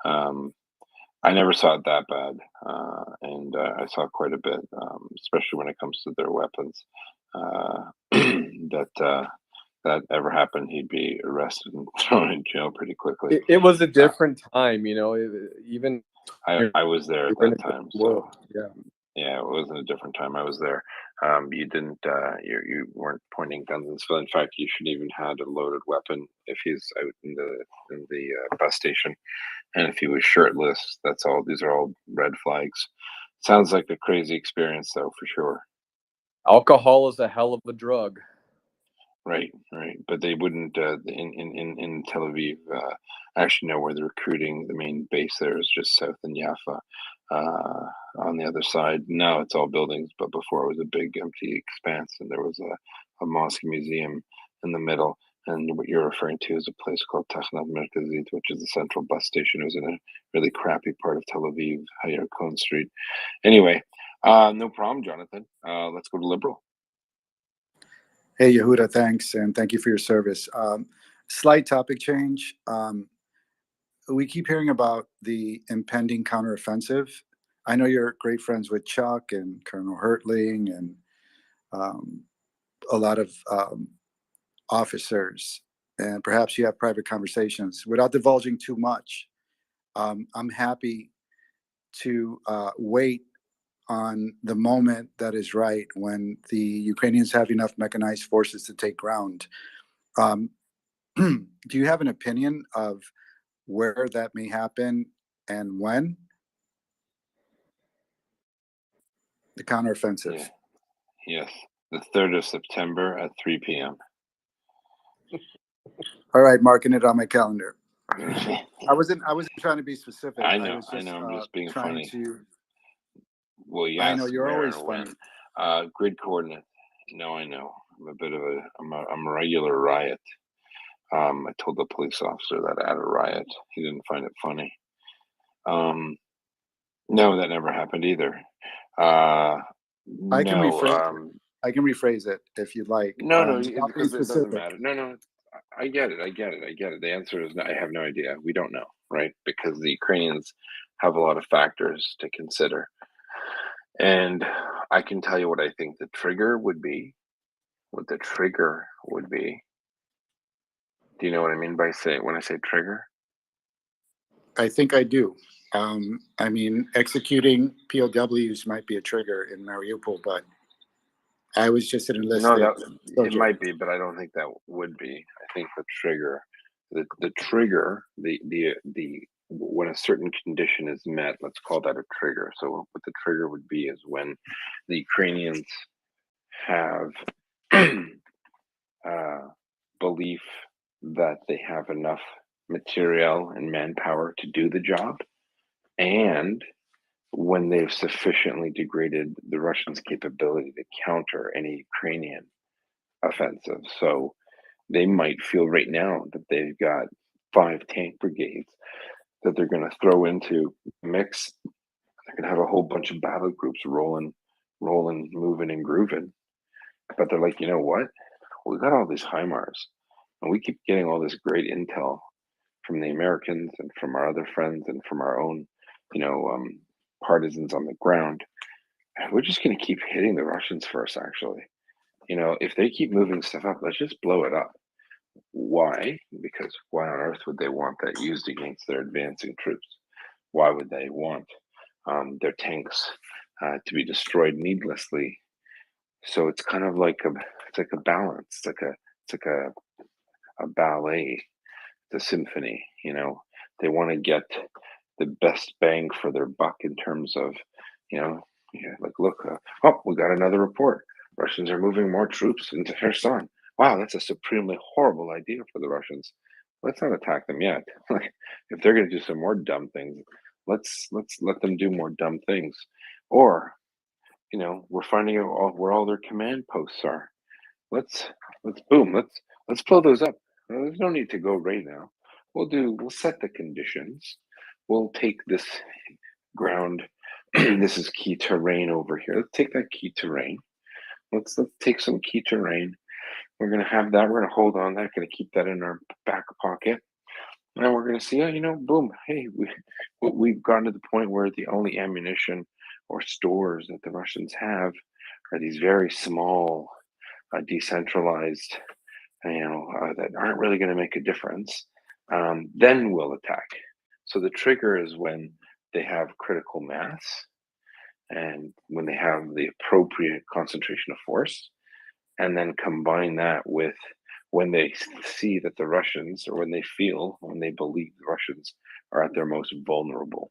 I never saw it that bad, and I saw quite a bit, especially when it comes to their weapons. That ever happened, he'd be arrested and thrown in jail pretty quickly. It was a different time, even I was there at we're in that a different time, so world. Yeah. yeah, it wasn't a different time. I was there. You didn't. You weren't pointing guns and stuff. In fact, you should even had a loaded weapon if he's out in the bus station, and if he was shirtless. That's all. These are all red flags. Sounds like a crazy experience, though, for sure. Alcohol is a hell of a drug. Right, right. But they wouldn't in Tel Aviv. Actually, know where the recruiting, the main base there is just south in Jaffa. On the other side, now it's all buildings, but before it was a big empty expanse, and there was a mosque museum in the middle. And what you're referring to is a place called Tachnat Merkazit, which is the central bus station. It was in a really crappy part of Tel Aviv, Hayar Cohn Street. Anyway, no problem, Jonathan. Let's go to Liberal. Hey, Yehuda, thanks, and thank you for your service. Slight topic change. We keep hearing about the impending counteroffensive. I know you're great friends with Chuck and Colonel Hertling and a lot of officers, and perhaps you have private conversations. Without divulging too much, I'm happy to wait on the moment that is right when the Ukrainians have enough mechanized forces to take ground. Do you have an opinion of where that may happen and when? The counteroffensive. Yeah. Yes, the 3rd of September at 3 p.m. All right, marking it on my calendar. I wasn't trying to be specific. I know, was just, I'm just being trying funny. to. Well, you I know asked you're where always and funny. when. Grid coordinate. No, I know. I'm a regular riot. I told the police officer that at a riot. He didn't find it funny. No, that never happened either. I can No, rephrase it. I can rephrase it if you'd like. no, Just not being because it doesn't specific. matter. No, I get it. The answer is no, I have no idea. We don't know, right? Because the Ukrainians have a lot of factors to consider. And I can tell you what I think the trigger would be. What the trigger would be. Do you know what I mean by when I say trigger? I think I do. I mean, executing POWs might be a trigger in Mariupol, but I was just an No, enlisted that it soldier. might be, but I don't think that would be. I think the trigger, the trigger, the when a certain condition is met, let's call that a trigger. So what the trigger would be is when the Ukrainians have belief that they have enough material and manpower to do the job, and when they've sufficiently degraded the Russians' capability to counter any Ukrainian offensive. So they might feel right now that they've got 5 tank brigades that they're going to throw into mix. They're going to have a whole bunch of battle groups rolling, moving, and grooving. But they're like, you know what? We got all these HIMARS, and we keep getting all this great intel from the Americans and from our other friends and from our own, partisans on the ground. We're just going to keep hitting the Russians first, actually. If they keep moving stuff up, let's just blow it up. Why? Because why on earth would they want that used against their advancing troops? Why would they want their tanks to be destroyed needlessly? So it's kind of like a balance. It's like a ballet, the symphony. They want to get the best bang for their buck in terms of, like, look, we got another report. Russians are moving more troops into Kherson. Wow, that's a supremely horrible idea for the Russians. Let's not attack them yet. Like, if they're going to do some more dumb things, let's let them do more dumb things. Or, we're finding out where all their command posts are. Let's blow those up. There's no need to go right now. We'll set the conditions. We'll take this ground. This is key terrain over here. Let's take that key terrain. Let's take some key terrain. We're gonna have that. We're gonna hold on that. Gonna keep that in our back pocket, and we're gonna see. Boom. Hey, we've gotten to the point where the only ammunition or stores that the Russians have are these very small, decentralized, that aren't really going to make a difference. Then we'll attack. So the trigger is when they have critical mass and when they have the appropriate concentration of force, and then combine that with when they see that the Russians, or when they believe the Russians are at their most vulnerable,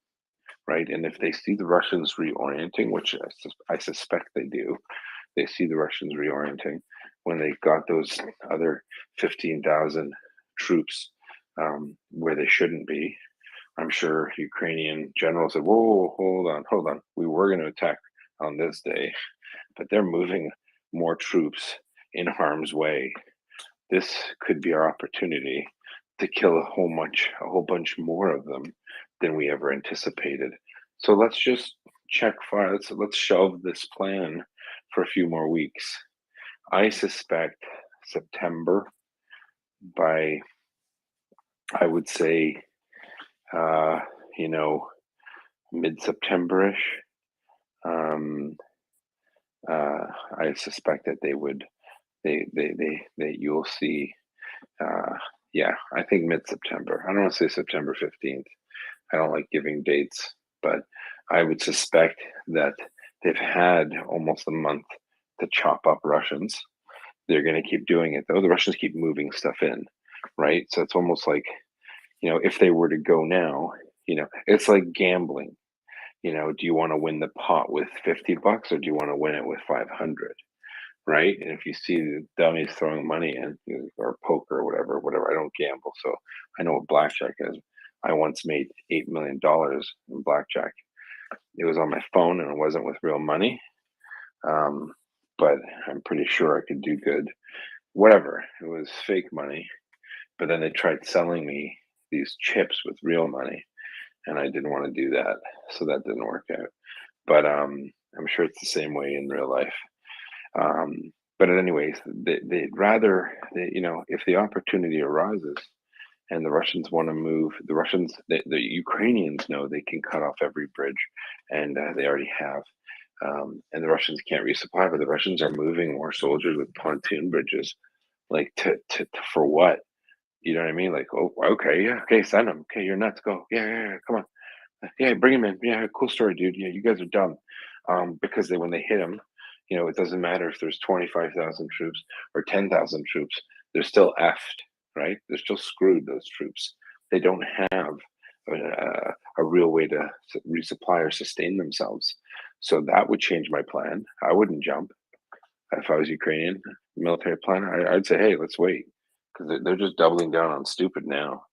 right? And if they see the Russians reorienting, which I suspect they do, they see the Russians reorienting when they got those other 15,000 troops where they shouldn't be. I'm sure Ukrainian generals said, whoa, hold on. We were going to attack on this day, but they're moving more troops in harm's way. This could be our opportunity to kill a whole bunch more of them than we ever anticipated. So let's just check fire. Let's shelve this plan for a few more weeks. I suspect September, by, I would say, mid-September-ish. I suspect that you'll see. I think mid-September. I don't want to say September 15th. I don't like giving dates, but I would suspect that they've had almost a month to chop up Russians. They're going to keep doing it, though. The Russians keep moving stuff in, right? So it's almost like, if they were to go now, it's like gambling. Do you want to win the pot with $50 or do you want to win it with 500? Right? And if you see the dummies throwing money in, or poker or whatever, I don't gamble, so I know what blackjack is. I once made $8 million in blackjack. It was on my phone and it wasn't with real money, but I'm pretty sure I could do good. Whatever, it was fake money. But then they tried selling me these chips with real money, and I didn't want to do that, so that didn't work out. But I'm sure it's the same way in real life. But anyways, they'd rather, if the opportunity arises and the Russians want to move, the Ukrainians know they can cut off every bridge, and they already have. And the Russians can't resupply, but the Russians are moving more soldiers with pontoon bridges. Like, for what? You know what I mean? Like, oh, okay, yeah, okay, send him. Okay, you're nuts. Go, yeah, come on. Yeah, bring him in. Yeah, cool story, dude. Yeah, you guys are dumb. Because when they hit him, it doesn't matter if there's 25,000 troops or 10,000 troops. They're still effed, right? They're still screwed. Those troops. They don't have a real way to resupply or sustain themselves. So that would change my plan. I wouldn't jump if I was Ukrainian military plan. I'd say, hey, let's wait, because they're just doubling down on stupid now.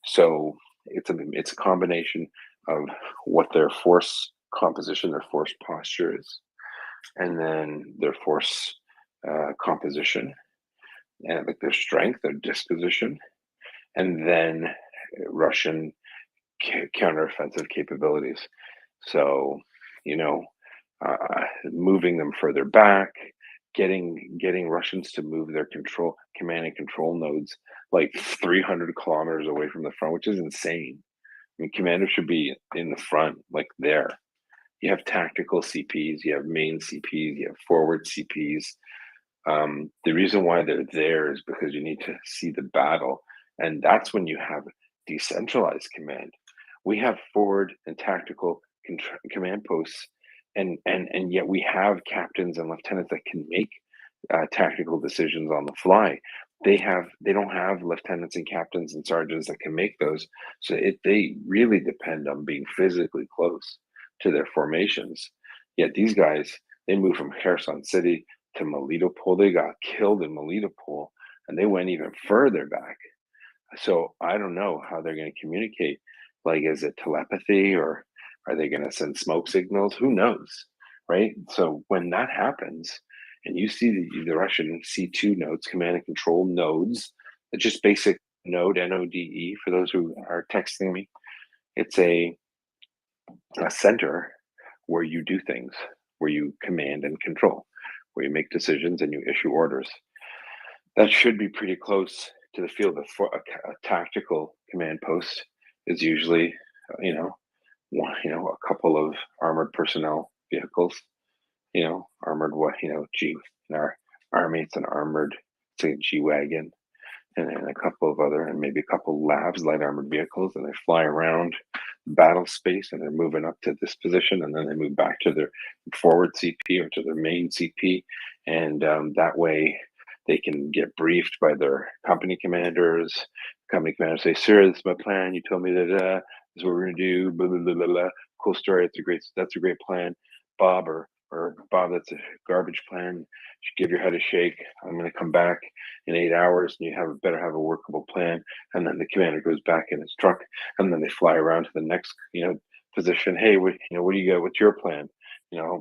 So it's a combination of what their force composition, their force posture is, and then their force composition, and like their strength, their disposition, and then Russian counteroffensive capabilities. So, moving them further back, getting Russians to move their command and control nodes like 300 kilometers away from the front, which is insane. I mean, commanders should be in the front, like there. You have tactical CPs, you have main CPs, you have forward CPs. The reason why they're there is because you need to see the battle, and that's when you have decentralized command. We have forward and tactical command posts, and yet we have captains and lieutenants that can make tactical decisions on the fly. They don't have lieutenants and captains and sergeants that can make those. So they really depend on being physically close to their formations. Yet these guys, they moved from Kherson City to Melitopol. They got killed in Melitopol, and they went even further back. So I don't know how they're going to communicate. Like, is it telepathy, or are they going to send smoke signals? Who knows, right? So when that happens, and you see the Russian C2 nodes, command and control nodes, just basic node, NODE, for those who are texting me, it's a center where you do things, where you command and control, where you make decisions and you issue orders. That should be pretty close to the field. A tactical command post is usually, a couple of armored personnel vehicles, armored in our army, it's an armored, say, G-Wagon, and a couple of other, and maybe a couple labs, light armored vehicles, and they fly around battle space, and they're moving up to this position, and then they move back to their forward CP or to their main CP, and that way they can get briefed by their company commanders. Company commanders say, "Sir, this is my plan. You told me that this is what we're gonna do. Blah blah blah blah blah. Cool story. That's a great plan, Bob." Or Bob, that's a garbage plan. You should give your head a shake. I'm going to come back in 8 hours, and you better have a workable plan. And then the commander goes back in his truck, and then they fly around to the next position. Hey, what do you got? What's your plan?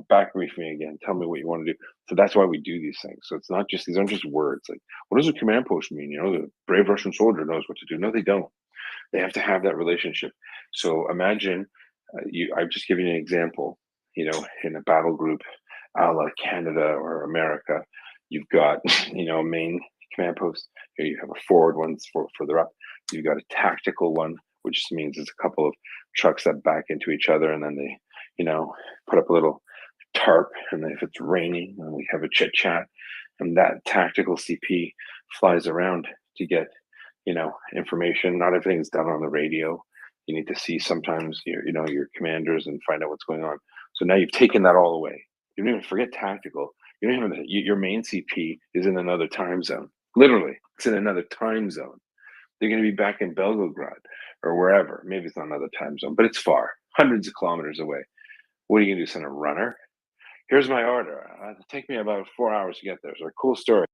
Back brief me again. Tell me what you want to do. So that's why we do these things. So it's not just, these aren't just words. Like, what does a command post mean? The brave Russian soldier knows what to do. No, they don't. They have to have that relationship. So imagine, I've just given you an example. In a battle group, a la Canada or America, you've got, a main command post. Here you have a forward one further up. You've got a tactical one, which just means it's a couple of trucks that back into each other, and then they, put up a little tarp, and then if it's raining, then we have a chit chat, and that tactical CP flies around to get, information. Not everything's done on the radio. You need to see sometimes your commanders and find out what's going on. So now you've taken that all away. You don't even forget tactical. You don't even, your main CP is in another time zone. Literally, it's in another time zone. They're going to be back in Belgorod or wherever. Maybe it's not another time zone, but it's far, hundreds of kilometers away. What are you going to do? Send a runner? Here's my order. It'll take me about 4 hours to get there. So, a cool story.